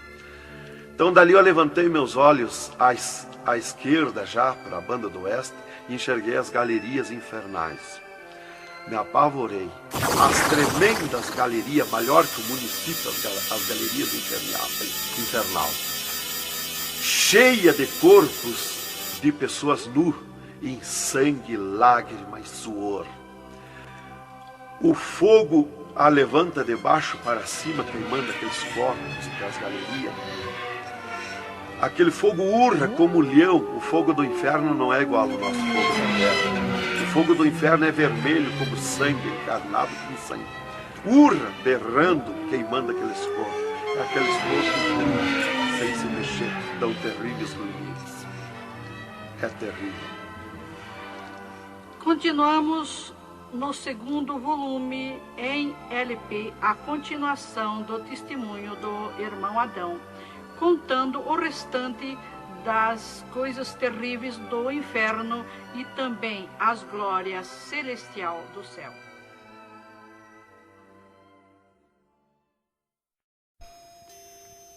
Então dali eu levantei meus olhos à esquerda já, para a banda do oeste, e enxerguei as galerias infernais. Me apavorei. As tremendas galerias, maior que o município, as galerias infernal. Cheia de corpos de pessoas nu, em sangue, lágrimas, suor. O fogo a levanta de baixo para cima, queimando aqueles corpos, aquelas galerias. Aquele fogo urra como leão. O fogo do inferno não é igual ao nosso fogo da terra. O fogo do inferno é vermelho como sangue, encarnado com sangue. Urra, berrando, queimando aqueles corpos. Aqueles corpos sem se mexer, dão terríveis ruídos. É terrível. Continuamos no segundo volume em LP, a continuação do testemunho do irmão Adão, contando o restante das coisas terríveis do inferno e também as glórias celestial do céu.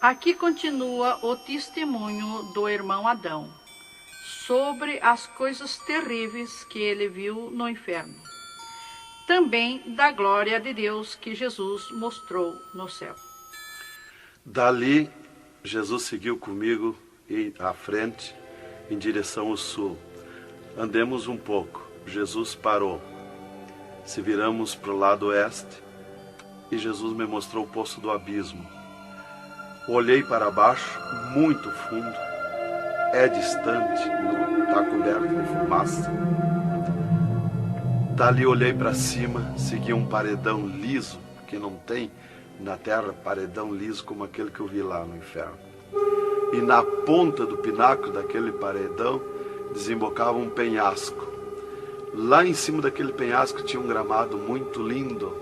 Aqui continua o testemunho do irmão Adão sobre as coisas terríveis que ele viu no inferno. Também da glória de Deus que Jesus mostrou no céu. Dali, Jesus seguiu comigo à frente, em direção ao sul. Andemos um pouco. Jesus parou. Se viramos para o lado oeste, e Jesus me mostrou o poço do abismo. Olhei para baixo, muito fundo. É distante, está coberto de fumaça. Dali olhei para cima, segui um paredão liso, que não tem na terra paredão liso como aquele que eu vi lá no inferno. E na ponta do pináculo daquele paredão desembocava um penhasco. Lá em cima daquele penhasco tinha um gramado muito lindo.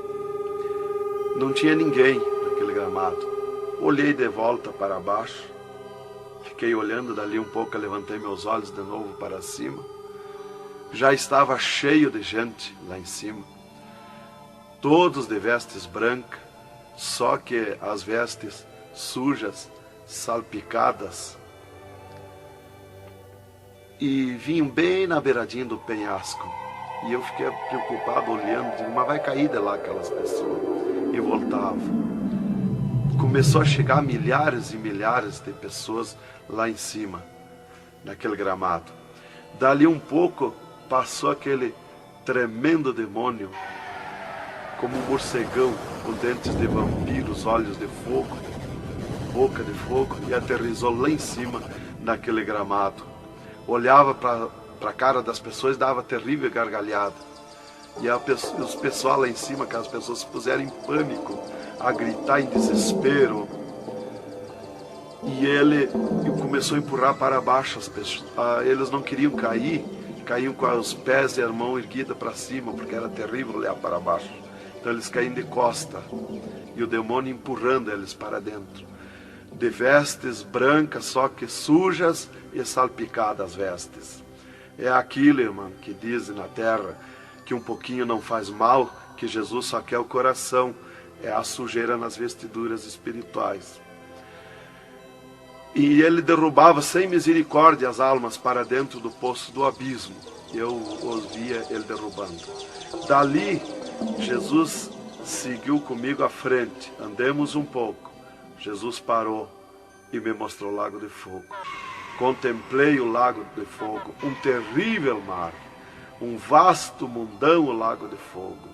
Não tinha ninguém naquele gramado. Olhei de volta para baixo, fiquei olhando dali um pouco, levantei meus olhos de novo para cima. Já estava cheio de gente lá em cima, todos de vestes brancas, só que as vestes sujas, salpicadas, e vinham bem na beiradinha do penhasco. E eu fiquei preocupado olhando, digo, mas vai cair de lá aquelas pessoas. E voltava. Começou a chegar milhares e milhares de pessoas lá em cima, naquele gramado. Dali um pouco, passou aquele tremendo demônio, como um morcegão, com dentes de vampiros, olhos de fogo, boca de fogo, e aterrissou lá em cima, naquele gramado. Olhava para a cara das pessoas e dava terrível gargalhada. E os pessoal lá em cima, aquelas pessoas se puseram em pânico, a gritar em desespero. E ele começou a empurrar para baixo as pessoas. Eles não queriam cair, caíam com os pés e a mão erguida para cima, porque era terrível olhar para baixo. Então eles caíam de costa, e o demônio empurrando eles para dentro. De vestes brancas, só que sujas e salpicadas as vestes. É aquilo, irmão, que dizem na terra, que um pouquinho não faz mal, que Jesus só quer o coração. É a sujeira nas vestiduras espirituais. E ele derrubava sem misericórdia as almas para dentro do poço do abismo. Eu os via ele derrubando. Dali, Jesus seguiu comigo à frente. Andemos um pouco. Jesus parou e me mostrou o lago de fogo. Contemplei o lago de fogo, um terrível mar, um vasto mundão o lago de fogo.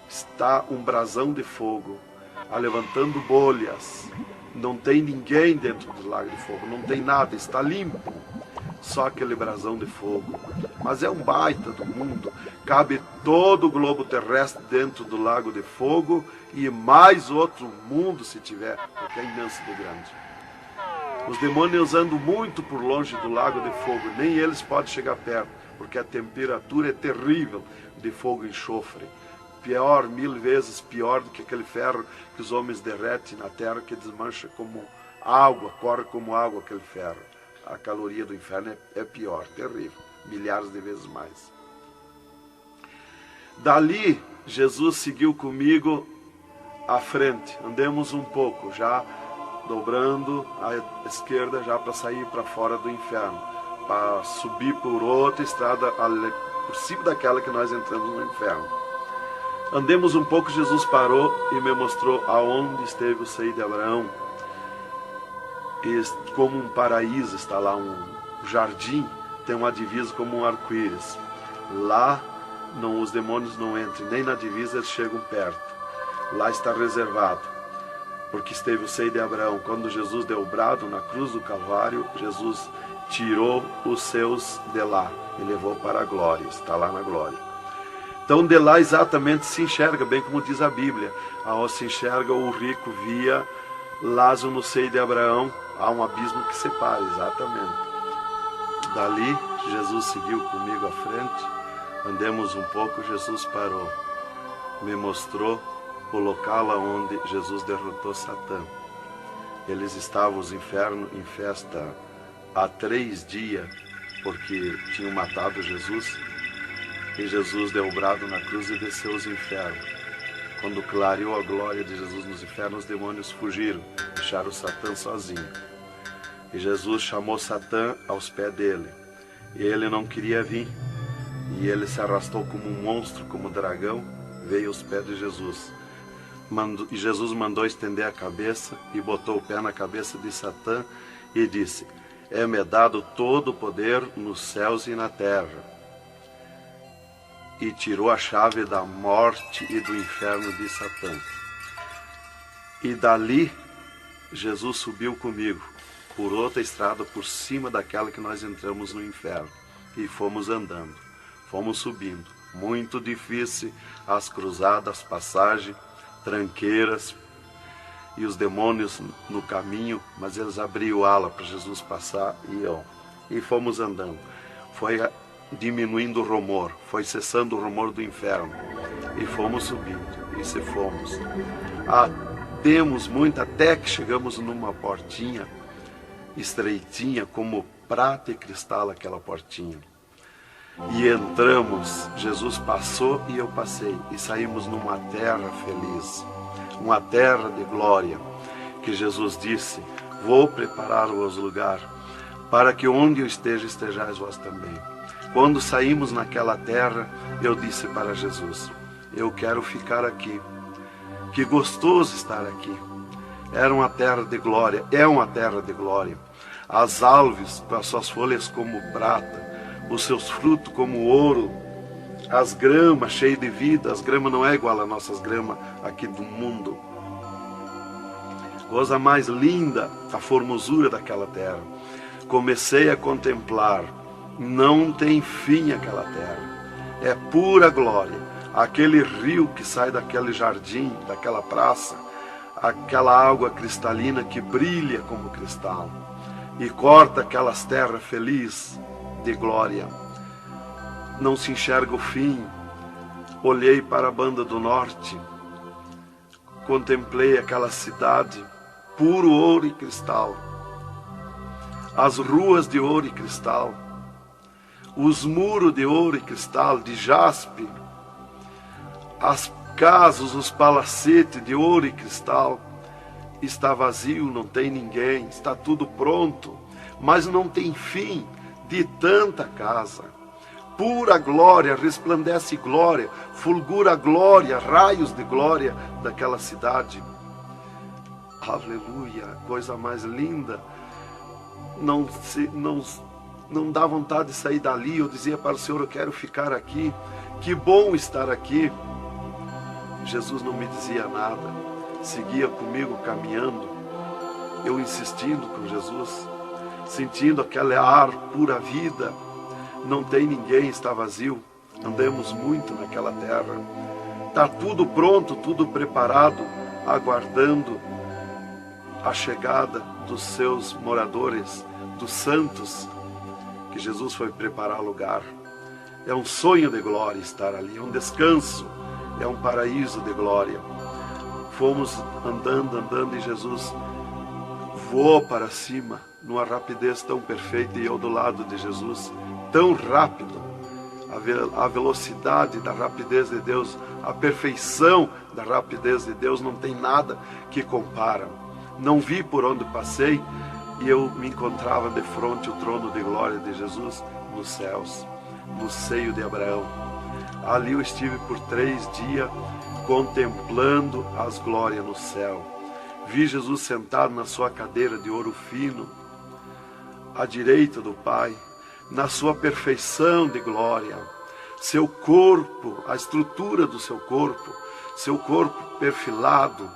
Está um brasão de fogo, levantando bolhas. Não tem ninguém dentro do lago de fogo, não tem nada, está limpo. Só aquele brasão de fogo, mas é um baita do mundo. Cabe todo o globo terrestre dentro do lago de fogo e mais outro mundo se tiver, porque é imenso de grande. Os demônios andam muito por longe do lago de fogo, nem eles podem chegar perto, porque a temperatura é terrível de fogo e enxofre. Pior, 1000 vezes pior do que aquele ferro que os homens derretem na terra, que desmancha como água, corre como água aquele ferro. A caloria do inferno é pior, terrível, milhares de vezes mais. Dali, Jesus seguiu comigo à frente. Andemos um pouco, já dobrando à esquerda, já para sair para fora do inferno, para subir por outra estrada, por cima daquela que nós entramos no inferno. Andemos um pouco, Jesus parou e me mostrou aonde esteve o seio de Abraão. E como um paraíso está lá, um jardim, tem uma divisa como um arco-íris. Lá os demônios não entram, nem na divisa eles chegam perto. Lá está reservado, porque esteve o seio de Abraão. Quando Jesus deu o brado na cruz do Calvário, Jesus tirou os seus de lá e levou para a glória, está lá na glória. Então de lá exatamente se enxerga, bem como diz a Bíblia, aonde se enxerga o rico via Lázaro no seio de Abraão, há um abismo que separa, exatamente. Dali Jesus seguiu comigo à frente, andemos um pouco, Jesus parou, me mostrou o local onde Jesus derrotou Satã. Eles estavam, os infernos, em festa há 3 dias, porque tinham matado Jesus, e Jesus deu o brado na cruz e desceu os infernos. Quando clareou a glória de Jesus nos infernos, os demônios fugiram, deixaram Satã sozinho. E Jesus chamou Satã aos pés dele, e ele não queria vir, e ele se arrastou como um monstro, como um dragão, veio aos pés de Jesus. E Jesus mandou estender a cabeça e botou o pé na cabeça de Satã e disse: é-me dado todo o poder nos céus e na terra. E tirou a chave da morte e do inferno de Satã. E dali Jesus subiu comigo por outra estrada por cima daquela que nós entramos no inferno, e fomos andando, fomos subindo, muito difícil, as cruzadas, as passagens, tranqueiras, e os demônios no caminho, mas eles abriam ala para Jesus passar e fomos andando. Foi diminuindo o rumor, foi cessando o rumor do inferno, e fomos subindo, e se fomos. Demos muito até que chegamos numa portinha estreitinha, como prata e cristal aquela portinha. E entramos, Jesus passou e eu passei, e saímos numa terra feliz, uma terra de glória, que Jesus disse: vou preparar-vos lugar, para que onde eu esteja, estejais vós também. Quando saímos naquela terra, eu disse para Jesus: eu quero ficar aqui, que gostoso estar aqui. Era uma terra de glória, é uma terra de glória. As árvores com as suas folhas como prata, os seus frutos como ouro, as gramas cheias de vida. As gramas não é igual às nossas gramas aqui do mundo. Coisa mais linda, a formosura daquela terra. Comecei a contemplar, não tem fim aquela terra, é pura glória. Aquele rio que sai daquele jardim, daquela praça, aquela água cristalina que brilha como cristal e corta aquelas terras felizes de glória. Não se enxerga o fim. Olhei para a banda do norte, contemplei aquela cidade, puro ouro e cristal, as ruas de ouro e cristal, os muros de ouro e cristal, de jaspe, as casas, os palacetes de ouro e cristal. Está vazio, não tem ninguém, está tudo pronto, mas não tem fim de tanta casa. Pura glória, resplandece glória, fulgura glória, raios de glória daquela cidade. Aleluia, coisa mais linda. Não dá vontade de sair dali. Eu dizia para o Senhor: eu quero ficar aqui, que bom estar aqui. Jesus não me dizia nada, seguia comigo caminhando, eu insistindo com Jesus, sentindo aquele ar pura vida, não tem ninguém, está vazio. Andamos muito naquela terra. Está tudo pronto, tudo preparado, aguardando a chegada dos seus moradores, dos santos, que Jesus foi preparar lugar. É um sonho de glória estar ali, é um descanso, é um paraíso de glória. Fomos andando e Jesus voou para cima, numa rapidez tão perfeita, e eu do lado de Jesus, tão rápido. A velocidade da rapidez de Deus, a perfeição da rapidez de Deus, não tem nada que compara. Não vi por onde passei, e eu me encontrava de frente ao trono de glória de Jesus nos céus, no seio de Abraão. Ali eu estive por 3 dias contemplando as glórias no céu. Vi Jesus sentado na sua cadeira de ouro fino, à direita do Pai, na sua perfeição de glória. Seu corpo, a estrutura do seu corpo perfilado,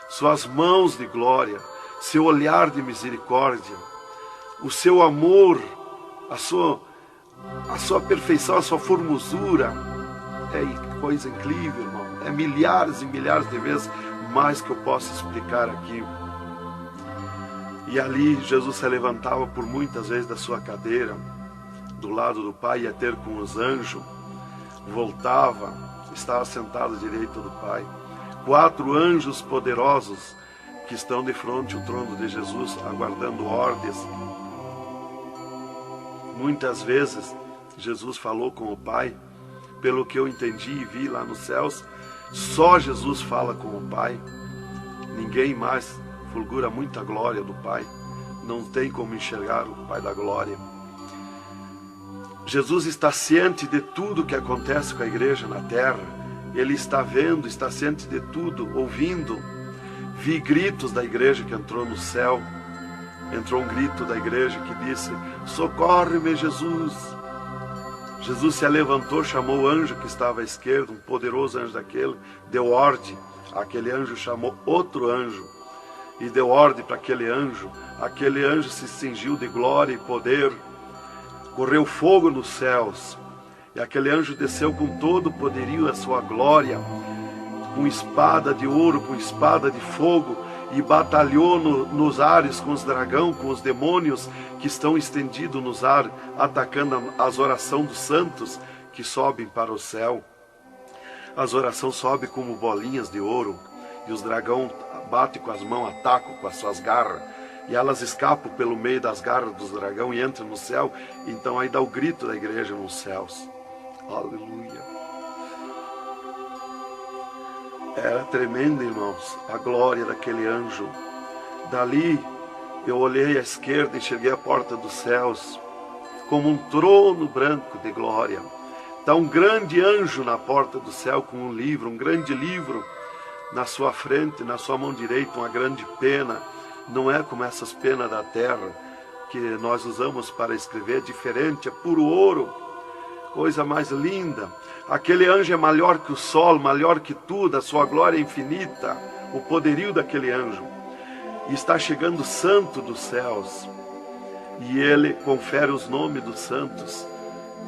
suas mãos de glória, seu olhar de misericórdia, o seu amor, a sua perfeição, a sua formosura. É coisa incrível, irmão. É milhares e milhares de vezes mais que eu posso explicar aqui. E ali Jesus se levantava por muitas vezes da sua cadeira, do lado do Pai, ia ter com os anjos, voltava, estava sentado à direita do Pai. 4 anjos poderosos que estão de frente ao trono de Jesus, aguardando ordens. Muitas vezes Jesus falou com o Pai, pelo que eu entendi e vi lá nos céus, só Jesus fala com o Pai. Ninguém mais fulgura muita glória do Pai. Não tem como enxergar o Pai da glória. Jesus está ciente de tudo que acontece com a igreja na terra. Ele está vendo, está ciente de tudo, ouvindo. Vi gritos da igreja que entrou no céu. Entrou um grito da igreja que disse: socorre-me, Jesus. Jesus se levantou, chamou o anjo que estava à esquerda, um poderoso anjo daquele, deu ordem. Aquele anjo chamou outro anjo e deu ordem para aquele anjo. Aquele anjo se cingiu de glória e poder. Correu fogo nos céus. E aquele anjo desceu com todo o poderio e a sua glória, com espada de ouro, com espada de fogo, e batalhou nos ares com os dragões, com os demônios que estão estendidos nos ares, atacando as orações dos santos que sobem para o céu. As orações sobem como bolinhas de ouro, e os dragões batem com as mãos, atacam com as suas garras, e elas escapam pelo meio das garras dos dragões e entram no céu. Então aí dá o grito da igreja nos céus. Aleluia. Era tremendo, irmãos, a glória daquele anjo. Dali eu olhei à esquerda e enxerguei a porta dos céus, como um trono branco de glória. Está um grande anjo na porta do céu com um livro, um grande livro na sua frente, na sua mão direita, uma grande pena. Não é como essas penas da terra que nós usamos para escrever, é diferente, é puro ouro. Coisa mais linda. Aquele anjo é maior que o sol, maior que tudo, a sua glória é infinita, o poderio daquele anjo. E está chegando o santo dos céus, e ele confere os nomes dos santos,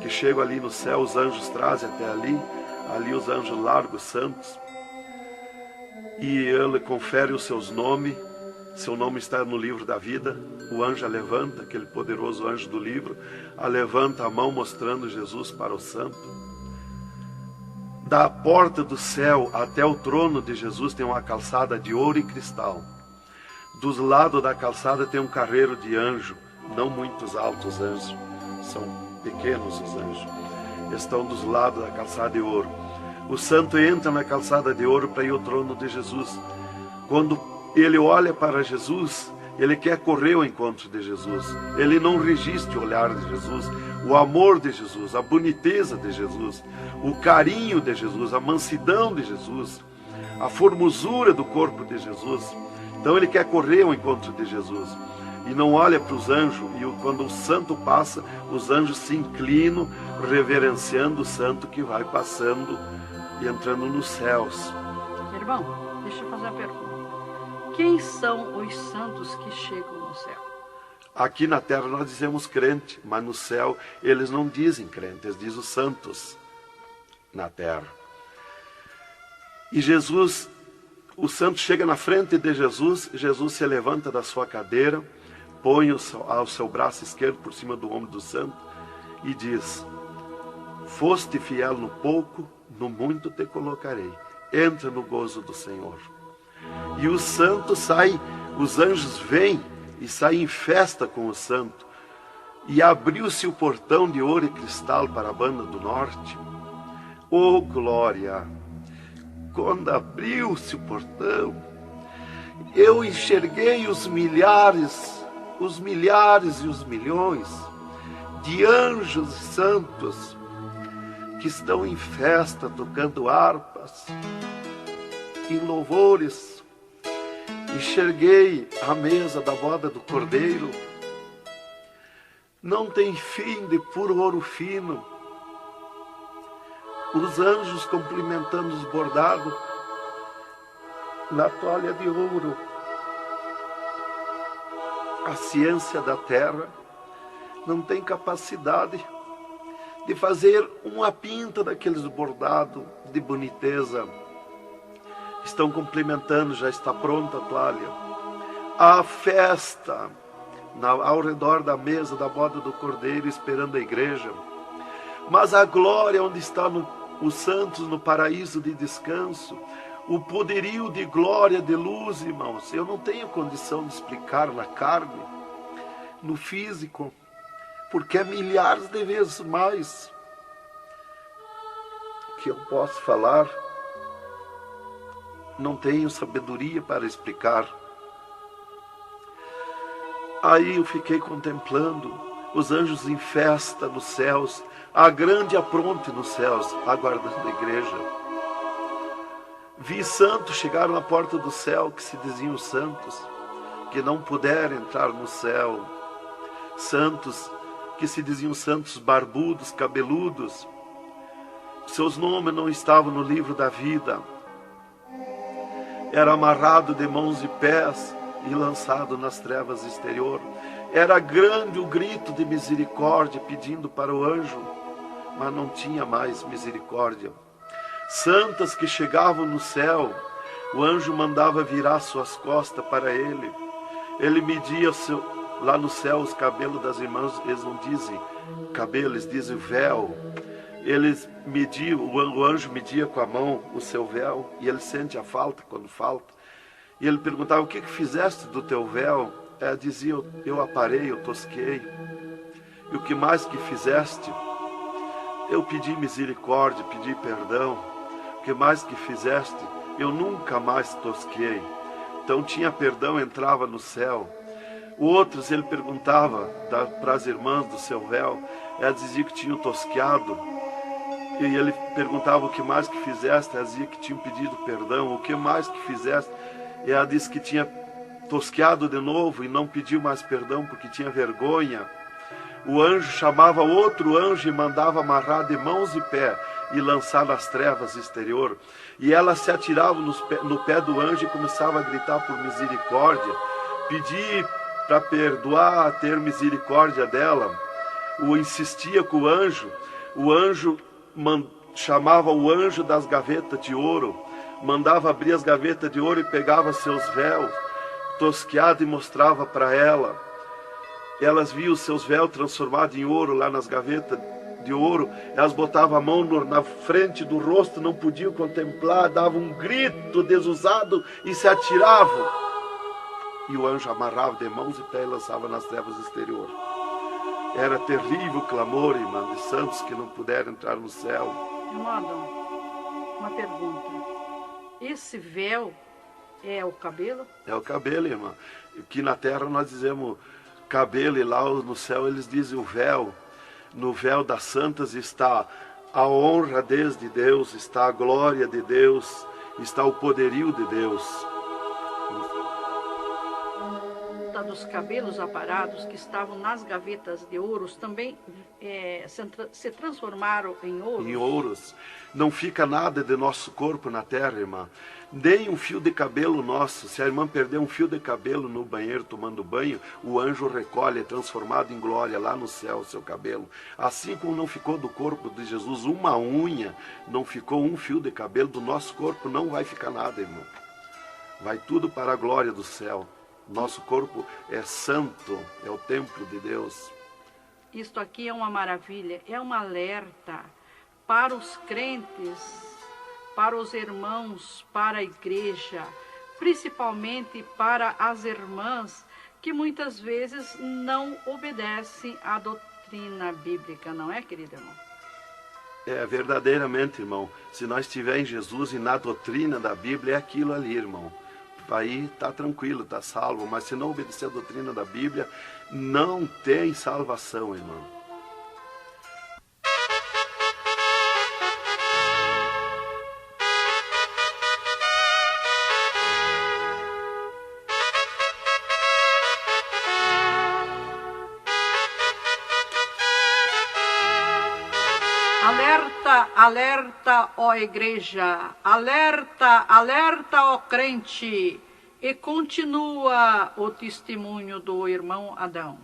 que chegam ali no céu, os anjos trazem até ali os anjos largam os santos, e ele confere os seus nomes. Seu nome está no livro da vida. O anjo a levanta, aquele poderoso anjo do livro, a levanta a mão mostrando Jesus para o santo. Da porta do céu até o trono de Jesus tem uma calçada de ouro e cristal. Dos lados da calçada tem um carreiro de anjo, não muitos altos anjos, são pequenos os anjos. Estão dos lados da calçada de ouro. O santo entra na calçada de ouro para ir ao trono de Jesus. Quando ele olha para Jesus, ele quer correr ao encontro de Jesus. Ele não resiste o olhar de Jesus, o amor de Jesus, a boniteza de Jesus, o carinho de Jesus, a mansidão de Jesus, a formosura do corpo de Jesus. Então ele quer correr ao encontro de Jesus e não olha para os anjos. E quando o santo passa, os anjos se inclinam, reverenciando o santo que vai passando e entrando nos céus. Irmão, deixa eu fazer a pergunta. Quem são os santos que chegam no céu? Aqui na terra nós dizemos crente, mas no céu eles não dizem crente, eles dizem os santos na terra. E Jesus, o santo chega na frente de Jesus, Jesus se levanta da sua cadeira, põe o seu braço esquerdo por cima do ombro do santo e diz: foste fiel no pouco, no muito te colocarei. Entra no gozo do Senhor. E o santo sai, os anjos vêm e saem em festa com o santo. E abriu-se o portão de ouro e cristal para a banda do norte. Oh, glória! Quando abriu-se o portão, eu enxerguei os milhares e os milhões de anjos e santos que estão em festa, tocando harpas, em louvores. Enxerguei a mesa da boda do Cordeiro, não tem fim, de puro ouro fino. Os anjos cumprimentando os bordados na toalha de ouro. A ciência da terra não tem capacidade de fazer uma pinta daqueles bordados de boniteza. Estão cumprimentando, já está pronta a toalha. A festa ao redor da mesa da boda do Cordeiro, esperando a igreja. Mas a glória onde estão os santos no paraíso de descanso, o poderio de glória, de luz, irmãos, eu não tenho condição de explicar na carne, no físico, porque é milhares de vezes mais que eu posso falar. Não tenho sabedoria para explicar. Aí eu fiquei contemplando os anjos em festa nos céus, a grande apronte nos céus, aguardando a igreja. Vi santos chegar na porta do céu, que se diziam santos, que não puderam entrar no céu. Santos que se diziam santos barbudos, cabeludos. Seus nomes não estavam no livro da vida. Era amarrado de mãos e pés e lançado nas trevas exterior. Era grande o grito de misericórdia pedindo para o anjo, mas não tinha mais misericórdia. Santas que chegavam no céu, o anjo mandava virar suas costas para ele. Ele media lá no céu os cabelos das irmãs, eles não dizem cabelo, eles dizem véu. Eles mediam, o anjo media com a mão o seu véu, e ele sente a falta quando falta. E ele perguntava: o que fizeste do teu véu? Ela dizia: eu aparei, eu tosquei. E o que mais que fizeste? Eu pedi misericórdia, pedi perdão. O que mais que fizeste? Eu nunca mais tosquei. Então tinha perdão, entrava no céu. Outros ele perguntava para as irmãs do seu véu. Ela dizia que tinham tosqueado. E ele perguntava: o que mais que fizeste? Ela dizia que tinham pedido perdão. O que mais que fizeste? E ela disse que tinha tosqueado de novo e não pediu mais perdão porque tinha vergonha. O anjo chamava outro anjo e mandava amarrar de mãos e pé e lançar nas trevas exterior. E ela se atirava no pé do anjo e começava a gritar por misericórdia, pedir para perdoar, ter misericórdia dela. Insistia com o anjo chamava o anjo das gavetas de ouro, mandava abrir as gavetas de ouro e pegava seus véus tosqueados e mostrava para ela. Elas viam os seus véus transformados em ouro lá nas gavetas de ouro. Elas botavam a mão na frente do rosto, não podiam contemplar, davam um grito desusado e se atiravam. E o anjo amarrava de mãos e pés e lançava nas trevas exterior. Era terrível o clamor, irmã, de santos que não puderam entrar no céu. Irmão Adão, uma pergunta. Esse véu é o cabelo? É o cabelo, irmã. Aqui na terra nós dizemos cabelo e lá no céu eles dizem o véu. No véu das santas está a honra desde Deus, está a glória de Deus, está o poderio de Deus. volta dos cabelos aparados que estavam nas gavetas de ouros também se transformaram em ouros? Em ouros. Não fica nada de nosso corpo na terra, irmã. Nem um fio de cabelo nosso. Se a irmã perder um fio de cabelo no banheiro tomando banho, o anjo recolhe, é transformado em glória lá no céu o seu cabelo. Assim como não ficou do corpo de Jesus uma unha, não ficou um fio de cabelo, do nosso corpo não vai ficar nada, irmão. Vai tudo para a glória do céu. Nosso corpo é santo, é o templo de Deus. Isto aqui é uma maravilha, é um alerta para os crentes, para os irmãos, para a igreja, principalmente para as irmãs que muitas vezes não obedecem à doutrina bíblica, não é, querido irmão? É, verdadeiramente, irmão. Se nós estivermos em Jesus e na doutrina da Bíblia, é aquilo ali, irmão. Aí está tranquilo, está salvo. Mas se não obedecer a doutrina da Bíblia, não tem salvação, irmão. Alerta, alerta, ó igreja, alerta, alerta, ó crente. E continua o testemunho do irmão Adão.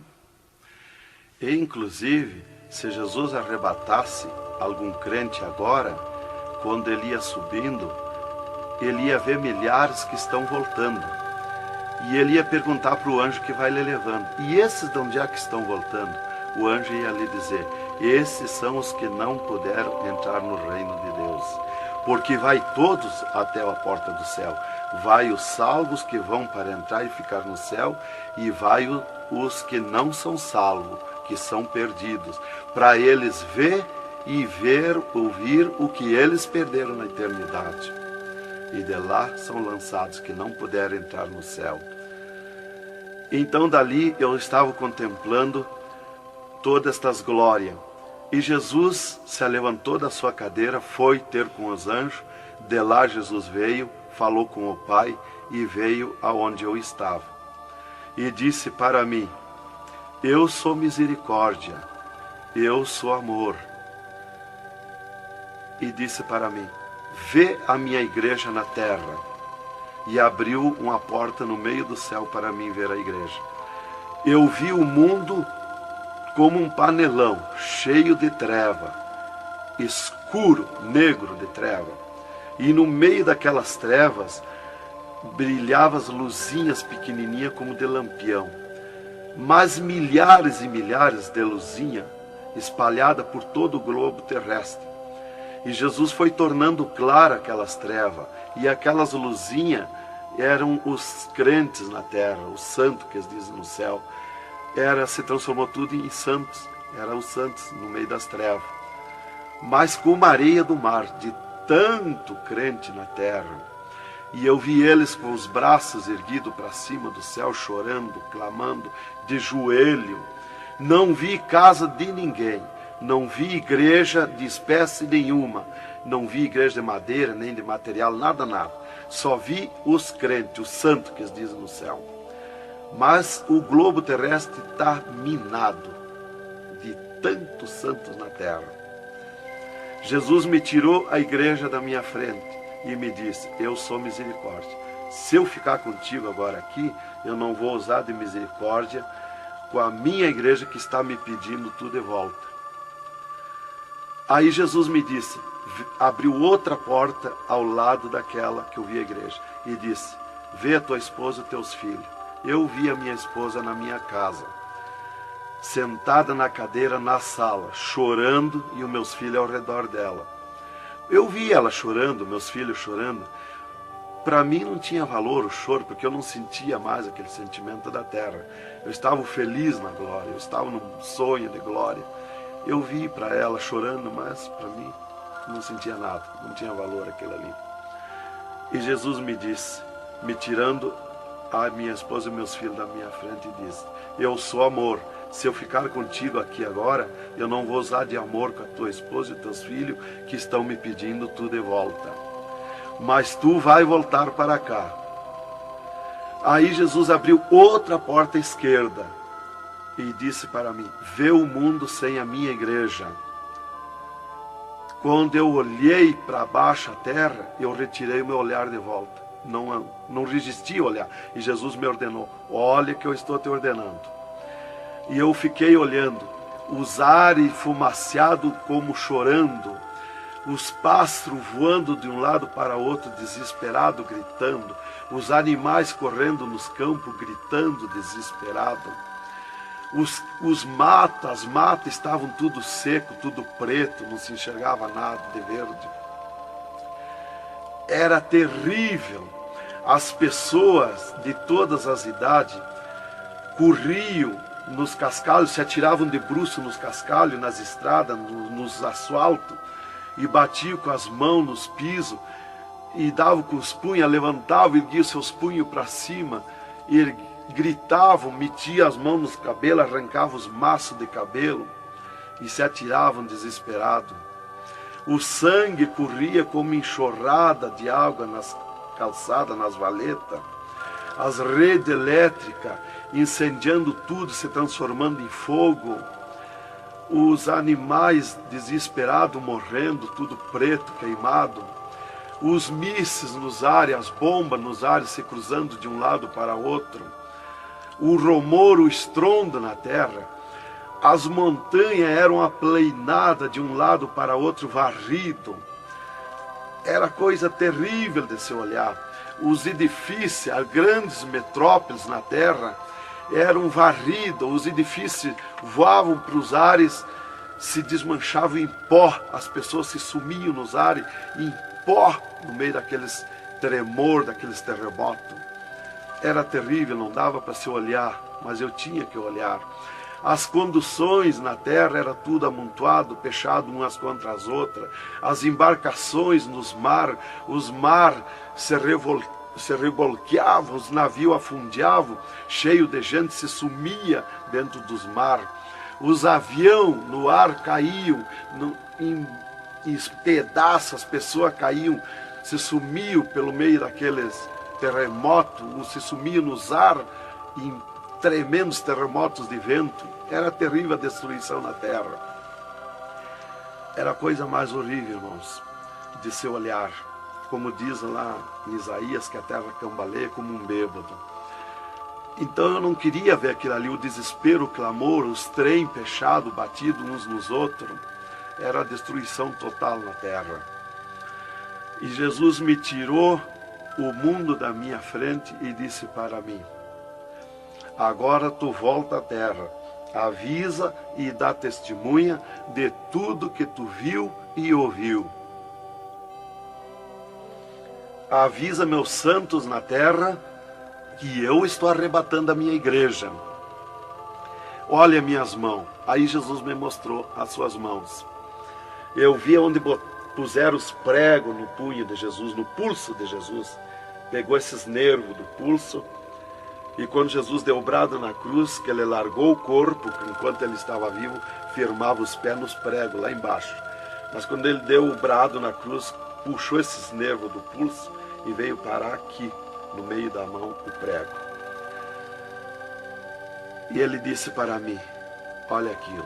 E, inclusive, se Jesus arrebatasse algum crente agora, quando ele ia subindo, ele ia ver milhares que estão voltando. E ele ia perguntar para o anjo que vai lhe levando. E esses de onde é que estão voltando? O anjo ia lhe dizer: esses são os que não puderam entrar no reino de Deus. Porque vai todos até a porta do céu. Vai os salvos que vão para entrar e ficar no céu, e vai os que não são salvos, que são perdidos, para eles ouvir o que eles perderam na eternidade. E de lá são lançados que não puderam entrar no céu. Então dali eu estava contemplando todas estas glórias. E Jesus se levantou da sua cadeira, foi ter com os anjos. De lá Jesus veio, falou com o Pai e veio aonde eu estava. E disse para mim: eu sou misericórdia, eu sou amor. E disse para mim: vê a minha igreja na terra. E abriu uma porta no meio do céu para mim ver a igreja. Eu vi o mundo como um panelão, cheio de treva, escuro, negro de treva. E no meio daquelas trevas, brilhavam as luzinhas pequenininhas como de lampião. Mas milhares e milhares de luzinhas espalhadas por todo o globo terrestre. E Jesus foi tornando clara aquelas trevas. E aquelas luzinhas eram os crentes na terra, os santos que eles dizem no céu. Se transformou tudo em santos, eram os santos no meio das trevas. Mas como a areia do mar, de tanto crente na terra. E eu vi eles com os braços erguidos para cima do céu, chorando, clamando, de joelho. Não vi casa de ninguém, não vi igreja de espécie nenhuma, não vi igreja de madeira, nem de material, nada, nada. Só vi os crentes, os santos que eles dizem no céu. Mas o globo terrestre está minado de tantos santos na terra. Jesus me tirou a igreja da minha frente e me disse: eu sou misericórdia. Se eu ficar contigo agora aqui, eu não vou usar de misericórdia com a minha igreja que está me pedindo tudo de volta. Aí Jesus me disse, abriu outra porta ao lado daquela que eu vi a igreja e disse: vê a tua esposa e teus filhos. Eu vi a minha esposa na minha casa, sentada na cadeira na sala, chorando, e os meus filhos ao redor dela. Eu vi ela chorando, meus filhos chorando. Para mim não tinha valor o choro, porque eu não sentia mais aquele sentimento da terra. Eu estava feliz na glória, eu estava num sonho de glória. Eu vi para ela chorando, mas para mim não sentia nada, não tinha valor aquilo ali. E Jesus me disse, me tirando a minha esposa e meus filhos da minha frente, e disse: eu sou amor. Se eu ficar contigo aqui agora, eu não vou usar de amor com a tua esposa e teus filhos que estão me pedindo tu de volta. Mas tu vai voltar para cá. Aí Jesus abriu outra porta à esquerda e disse para mim: vê o mundo sem a minha igreja. Quando eu olhei para baixo a terra, eu retirei o meu olhar de volta. Não resisti a olhar. E Jesus me ordenou: olha que eu estou te ordenando. E eu fiquei olhando, os ares fumaciados como chorando, os pássaros voando de um lado para outro, desesperado, gritando, os animais correndo nos campos, gritando, desesperado. As matas estavam tudo seco, tudo preto, não se enxergava nada de verde. Era terrível. As pessoas de todas as idades corriam nos cascalhos, se atiravam de bruços nos cascalhos, nas estradas, nos asfaltos, e batiam com as mãos nos pisos, e davam com os punhos, levantavam e erguiam seus punhos para cima, e gritavam, metiam as mãos nos cabelos, arrancavam os maços de cabelo, e se atiravam desesperados. O sangue corria como enxurrada de água nas calçadas, nas valetas. As redes elétricas incendiando tudo, se transformando em fogo. Os animais desesperados morrendo, tudo preto, queimado. Os mísseis nos ares, as bombas nos ares se cruzando de um lado para outro. O rumor, o estrondo na terra. As montanhas eram aplainadas de um lado para outro, varrido. Era coisa terrível de se olhar. Os edifícios, as grandes metrópoles na terra, eram varridos. Os edifícios voavam para os ares, se desmanchavam em pó. As pessoas se sumiam nos ares em pó, no meio daqueles tremor, daqueles terremotos. Era terrível, não dava para se olhar, mas eu tinha que olhar. As conduções na terra era tudo amontoado, fechado umas contra as outras. As embarcações nos mar, os mar se revolqueavam, os navios afundiavam, cheio de gente, se sumia dentro dos mar. Os aviões no ar caíam em pedaços, as pessoas caíam, se sumiam pelo meio daqueles terremotos, se sumiam nos ar em tremendos terremotos de vento. Era terrível a destruição na terra. Era a coisa mais horrível, irmãos, de se olhar. Como diz lá em Isaías, que a terra cambaleia como um bêbado. Então eu não queria ver aquilo ali, o desespero, o clamor, os trens fechados, batidos uns nos outros. Era a destruição total na terra. E Jesus me tirou o mundo da minha frente e disse para mim: agora tu volta à terra, avisa e dá testemunha de tudo que tu viu e ouviu. Avisa meus santos na terra que eu estou arrebatando a minha igreja. Olha minhas mãos. Aí Jesus me mostrou as suas mãos. Eu vi onde puseram os pregos no punho de Jesus, no pulso de Jesus. Pegou esses nervos do pulso. E quando Jesus deu o brado na cruz, que ele largou o corpo, enquanto ele estava vivo, firmava os pés nos pregos lá embaixo. Mas quando ele deu o brado na cruz, puxou esses nervos do pulso e veio parar aqui, no meio da mão, o prego. E ele disse para mim: olha aquilo,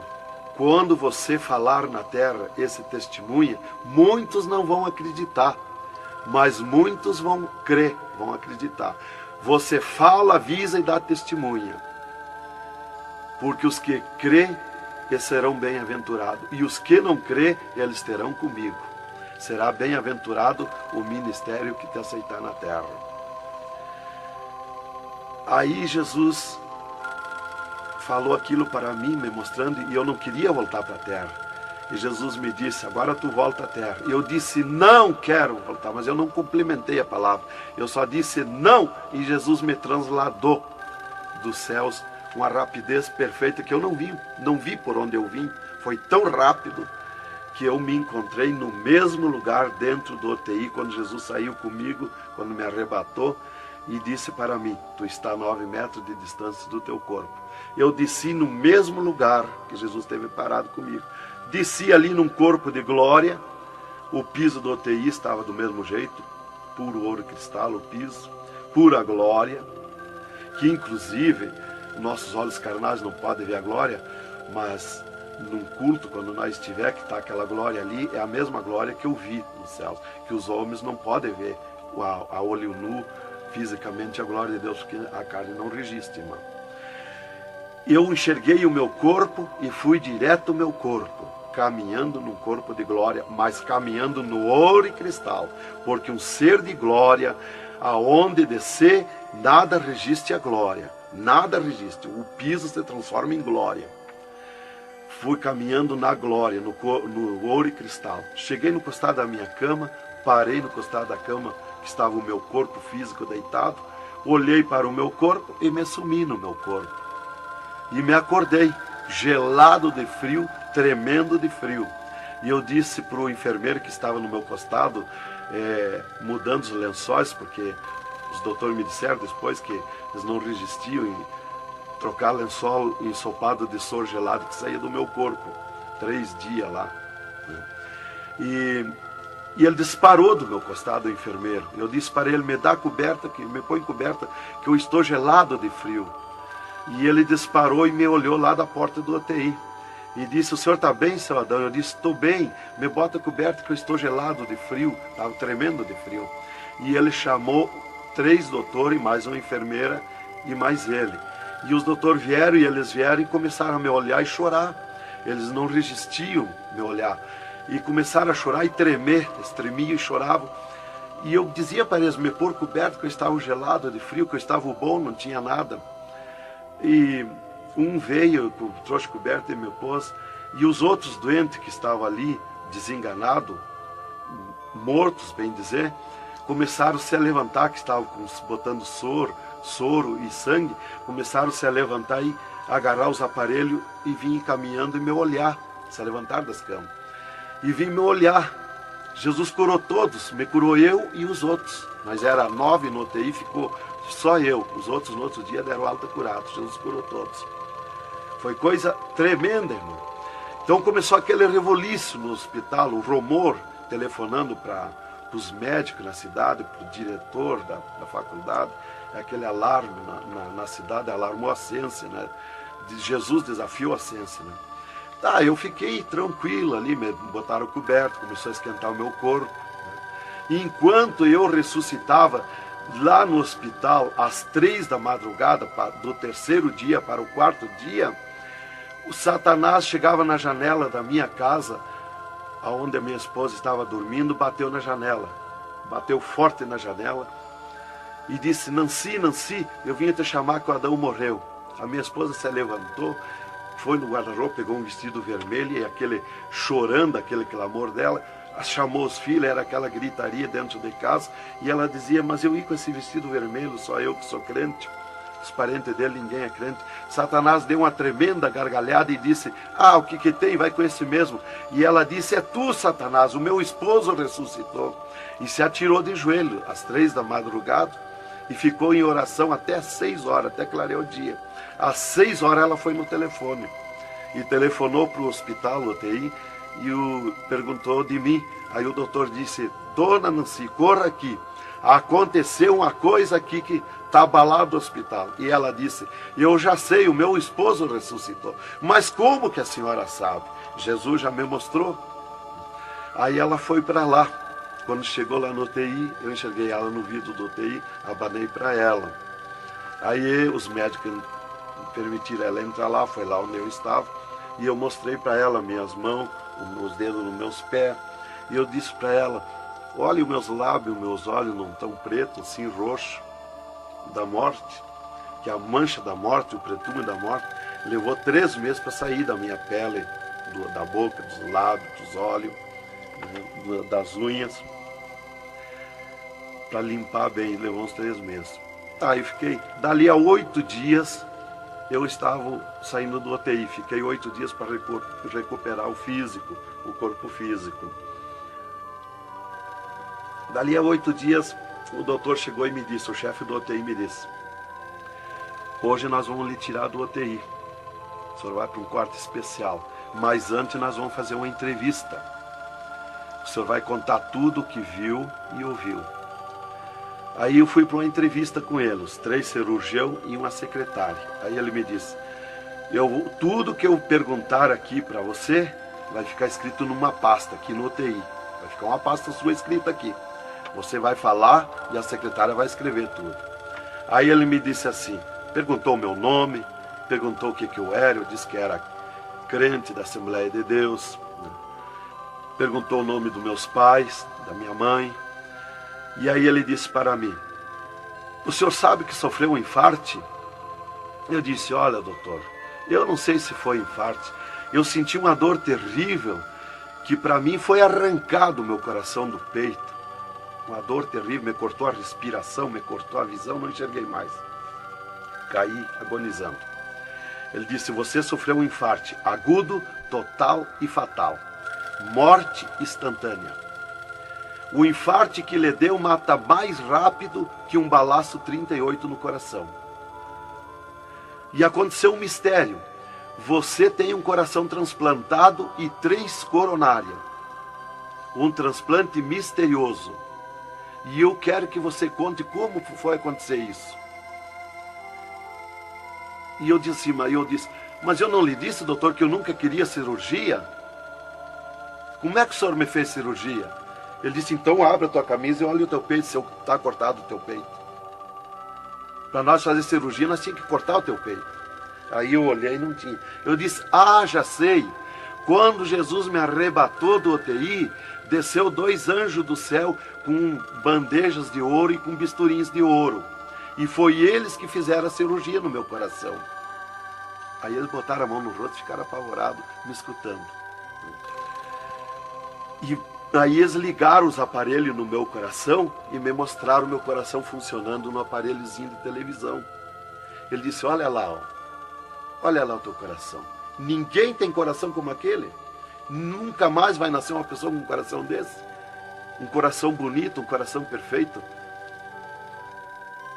quando você falar na terra esse testemunho, muitos não vão acreditar, mas muitos vão crer, vão acreditar. Você fala, avisa e dá testemunha. Porque os que crêem, eles serão bem-aventurados. E os que não crêem, eles terão comigo. Será bem-aventurado o ministério que te aceitar na terra. Aí Jesus falou aquilo para mim, me mostrando, e eu não queria voltar para a terra. E Jesus me disse: agora tu volta à terra. E eu disse: não quero voltar, mas eu não complementei a palavra. Eu só disse não, e Jesus me transladou dos céus com uma rapidez perfeita que eu não vi por onde eu vim. Foi tão rápido que eu me encontrei no mesmo lugar dentro do UTI, quando Jesus saiu comigo, quando me arrebatou, e disse para mim: tu está a 9 metros de distância do teu corpo. Eu desci no mesmo lugar que Jesus esteve parado comigo. Desci ali num corpo de glória. O piso do UTI estava do mesmo jeito, puro ouro cristal o piso, pura glória. que inclusive nossos olhos carnais não podem ver a glória, mas num culto, quando nós estiver, que está aquela glória ali, é a mesma glória que eu vi nos céus, que os homens não podem ver a olho nu, fisicamente, a glória de Deus, porque a carne não resiste, irmão. Eu enxerguei o meu corpo e fui direto ao meu corpo, caminhando num corpo de glória, mas caminhando no ouro e cristal, porque um ser de glória, aonde descer, nada resiste a glória, nada resiste, o piso se transforma em glória. Fui caminhando na glória, no ouro e cristal. Cheguei no costado da minha cama, parei no costado da cama, que estava o meu corpo físico deitado, olhei para o meu corpo e me sumi no meu corpo. E me acordei, gelado de frio, tremendo de frio. E eu disse para o enfermeiro que estava no meu costado, mudando os lençóis, porque os doutores me disseram depois que eles não resistiam em trocar lençol ensopado de soro gelado que saía do meu corpo. 3 dias lá. E ele disparou do meu costado, o enfermeiro. Eu disse para ele, me dá coberta, me põe coberta, que eu estou gelado de frio. E ele disparou e me olhou lá da porta do UTI. E disse, o senhor está bem, seu Adão? Eu disse, estou bem, me bota coberta que eu estou gelado de frio. Estava tremendo de frio. E ele chamou 3 doutores, mais uma enfermeira e mais ele. E os doutores vieram e começaram a me olhar e chorar. Eles não resistiam me olhar. E começaram a chorar e tremer, eles tremiam e choravam. E eu dizia para eles me pôr coberto, que eu estava gelado de frio, que eu estava bom, não tinha nada. E um veio, trouxe coberto e me pôs. E os outros doentes que estavam ali, desenganados, mortos, bem dizer, começaram a se levantar, que estavam botando soro e sangue, começaram a se levantar e agarrar os aparelhos e vir caminhando e me olhar, se levantar das camas. E vim me olhar. Jesus curou todos, me curou eu e os outros. Mas era 9 no UTI, ficou só eu. Os outros no outro dia deram alta curados. Jesus curou todos. Foi coisa tremenda, irmão. Então começou aquele revoluço no hospital, o rumor, telefonando para os médicos na cidade, para o diretor da faculdade, aquele alarme na cidade, alarmou a ciência, né? Jesus desafiou a ciência, né? Tá, eu fiquei tranquilo ali, me botaram coberto, começou a esquentar o meu corpo, né? E enquanto eu ressuscitava lá no hospital, às 3 da madrugada, do 3º dia para o 4º dia, o Satanás chegava na janela da minha casa, onde a minha esposa estava dormindo, bateu na janela, bateu forte na janela, e disse, Nancy, Nancy, eu vim te chamar que o Adão morreu. A minha esposa se levantou, foi no guarda-roupa, pegou um vestido vermelho, e aquele chorando, aquele clamor dela, chamou os filhos, era aquela gritaria dentro de casa, e ela dizia, mas eu ia com esse vestido vermelho, só eu que sou crente, os parentes dele, ninguém é crente. Satanás deu uma tremenda gargalhada e disse, o que tem, vai com esse mesmo. E ela disse, é tu, Satanás, o meu esposo ressuscitou. E se atirou de joelho, às 3 da madrugada, e ficou em oração até às 6 horas, até clarear o dia. Às 6 horas ela foi no telefone, e telefonou para o hospital, UTI, e perguntou de mim. Aí o doutor disse, dona Nancy, corra aqui, aconteceu uma coisa aqui que está abalado o hospital. E ela disse, eu já sei, o meu esposo ressuscitou. Mas como que a senhora sabe? Jesus já me mostrou. Aí ela foi para lá. Quando chegou lá no UTI, eu enxerguei ela no vidro do UTI, abanei para ela. Aí os médicos permitiram ela entrar lá, foi lá onde eu estava, e eu mostrei para ela minhas mãos, os dedos nos meus pés, e eu disse para ela, olha os meus lábios, meus olhos não estão pretos, assim roxo, da morte, que a mancha da morte, o pretume da morte, levou 3 meses para sair da minha pele, da boca, dos lábios, dos olhos, das unhas, para limpar bem, levou uns 3 meses. Tá, eu fiquei, dali a 8 dias, eu estava saindo do UTI, fiquei 8 dias para recuperar o físico, o corpo físico. Dali a 8 dias, o doutor chegou e me disse, o chefe do UTI me disse, hoje nós vamos lhe tirar do UTI, o senhor vai para um quarto especial, mas antes nós vamos fazer uma entrevista. O senhor vai contar tudo o que viu e ouviu. Aí eu fui para uma entrevista com ele, os 3 cirurgiões e uma secretária. Aí ele me disse, tudo que eu perguntar aqui para você, vai ficar escrito numa pasta aqui no UTI. Vai ficar uma pasta sua escrita aqui. Você vai falar e a secretária vai escrever tudo. Aí ele me disse assim, perguntou o meu nome, perguntou o que eu era, eu disse que era crente da Assembleia de Deus, né? Perguntou o nome dos meus pais, da minha mãe. E aí ele disse para mim, o senhor sabe que sofreu um infarte? Eu disse, olha doutor, eu não sei se foi infarte, eu senti uma dor terrível, que para mim foi arrancado o meu coração do peito. Uma dor terrível, me cortou a respiração, me cortou a visão, não enxerguei mais. Caí agonizando. Ele disse, você sofreu um infarte agudo, total e fatal. Morte instantânea. O infarte que lhe deu mata mais rápido que um balaço 38 no coração. E aconteceu um mistério. Você tem um coração transplantado e 3 coronárias. Um transplante misterioso. E eu quero que você conte como foi acontecer isso. E eu disse, mas eu não lhe disse, doutor, que eu nunca queria cirurgia? Como é que o senhor me fez cirurgia? Ele disse, então abre a tua camisa e olha o teu peito, se está cortado o teu peito. Para nós fazer cirurgia, nós tínhamos que cortar o teu peito. Aí eu olhei e não tinha. Eu disse, já sei. Quando Jesus me arrebatou do UTI, desceu 2 anjos do céu com bandejas de ouro e com bisturins de ouro. E foi eles que fizeram a cirurgia no meu coração. Aí eles botaram a mão no rosto e ficaram apavorados, me escutando. E aí eles ligaram os aparelhos no meu coração e me mostraram o meu coração funcionando no aparelhozinho de televisão. Ele disse, olha lá o teu coração. Ninguém tem coração como aquele. Nunca mais vai nascer uma pessoa com um coração desse. Um coração bonito, um coração perfeito.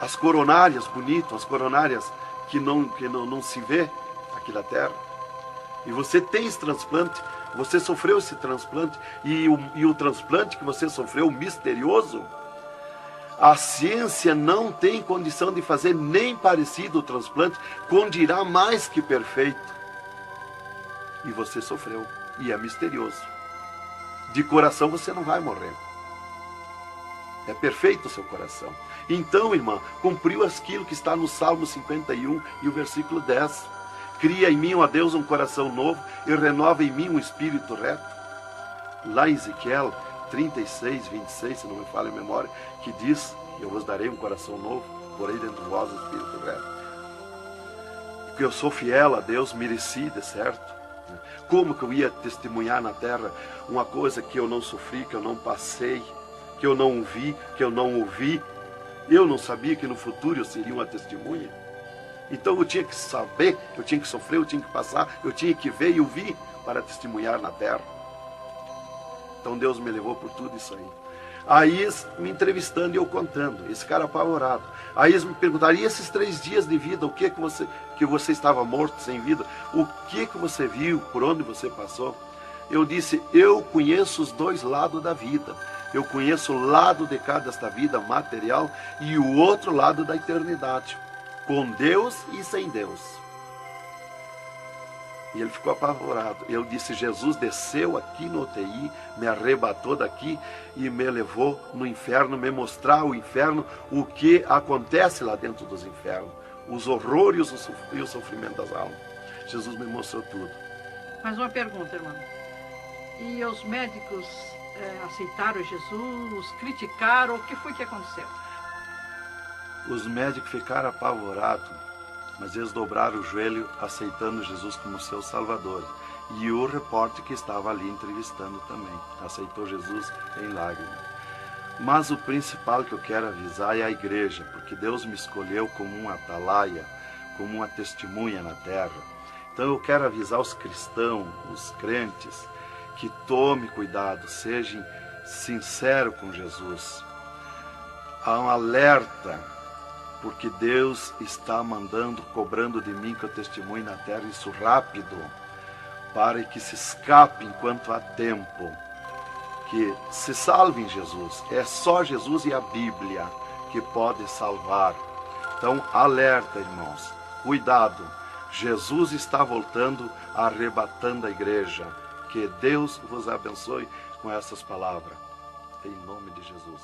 As coronárias bonitas, as coronárias que não se vê aqui na terra. E você tem esse transplante, você sofreu esse transplante, e o transplante que você sofreu, misterioso, a ciência não tem condição de fazer nem parecido o transplante, com dirá mais que perfeito. E você sofreu, e é misterioso. De coração você não vai morrer. É perfeito o seu coração. Então, irmã, cumpriu aquilo que está no Salmo 51 e o versículo 10. Cria em mim, ó Deus, um coração novo e renova em mim um espírito reto. Lá em Ezequiel 36, 26, se não me falha a memória, que diz, eu vos darei um coração novo, porei dentro de vós um espírito reto. Porque eu sou fiel a Deus, mereci, de certo. Como que eu ia testemunhar na terra uma coisa que eu não sofri, que eu não passei, que eu não vi, que eu não ouvi? Eu não sabia que no futuro eu seria uma testemunha. Então eu tinha que saber, eu tinha que sofrer, eu tinha que passar, eu tinha que ver e ouvir para testemunhar na terra. Então Deus me levou por tudo isso aí. Aí eles me entrevistando e eu contando, esse cara apavorado. Aí eles me perguntaram, e esses 3 dias de vida, o que você estava morto, sem vida, o que você viu, por onde você passou? Eu disse, eu conheço os 2 lados da vida. Eu conheço o lado de cá desta vida material e o outro lado da eternidade, com Deus e sem Deus. E ele ficou apavorado. Eu disse, Jesus desceu aqui no UTI, me arrebatou daqui e me levou no inferno, me mostrar o inferno, o que acontece lá dentro dos infernos, os horrores e o sofrimento das almas. Jesus me mostrou tudo. Mais uma pergunta, irmão. E os médicos aceitaram Jesus, criticaram, o que foi que aconteceu? Os médicos ficaram apavorados, mas eles dobraram o joelho aceitando Jesus como seu Salvador. E o repórter que estava ali entrevistando também aceitou Jesus em lágrimas. Mas o principal que eu quero avisar é a igreja, porque Deus me escolheu como uma atalaia, como uma testemunha na terra. Então eu quero avisar os cristãos, os crentes, que tome cuidado, sejam sinceros com Jesus. Há um alerta, porque Deus está mandando, cobrando de mim que eu testemunhe na terra isso rápido, para que se escape enquanto há tempo, que se salve em Jesus. É só Jesus e a Bíblia que pode salvar. Então, alerta, irmãos, cuidado. Jesus está voltando, arrebatando a igreja. Que Deus vos abençoe com essas palavras. Em nome de Jesus.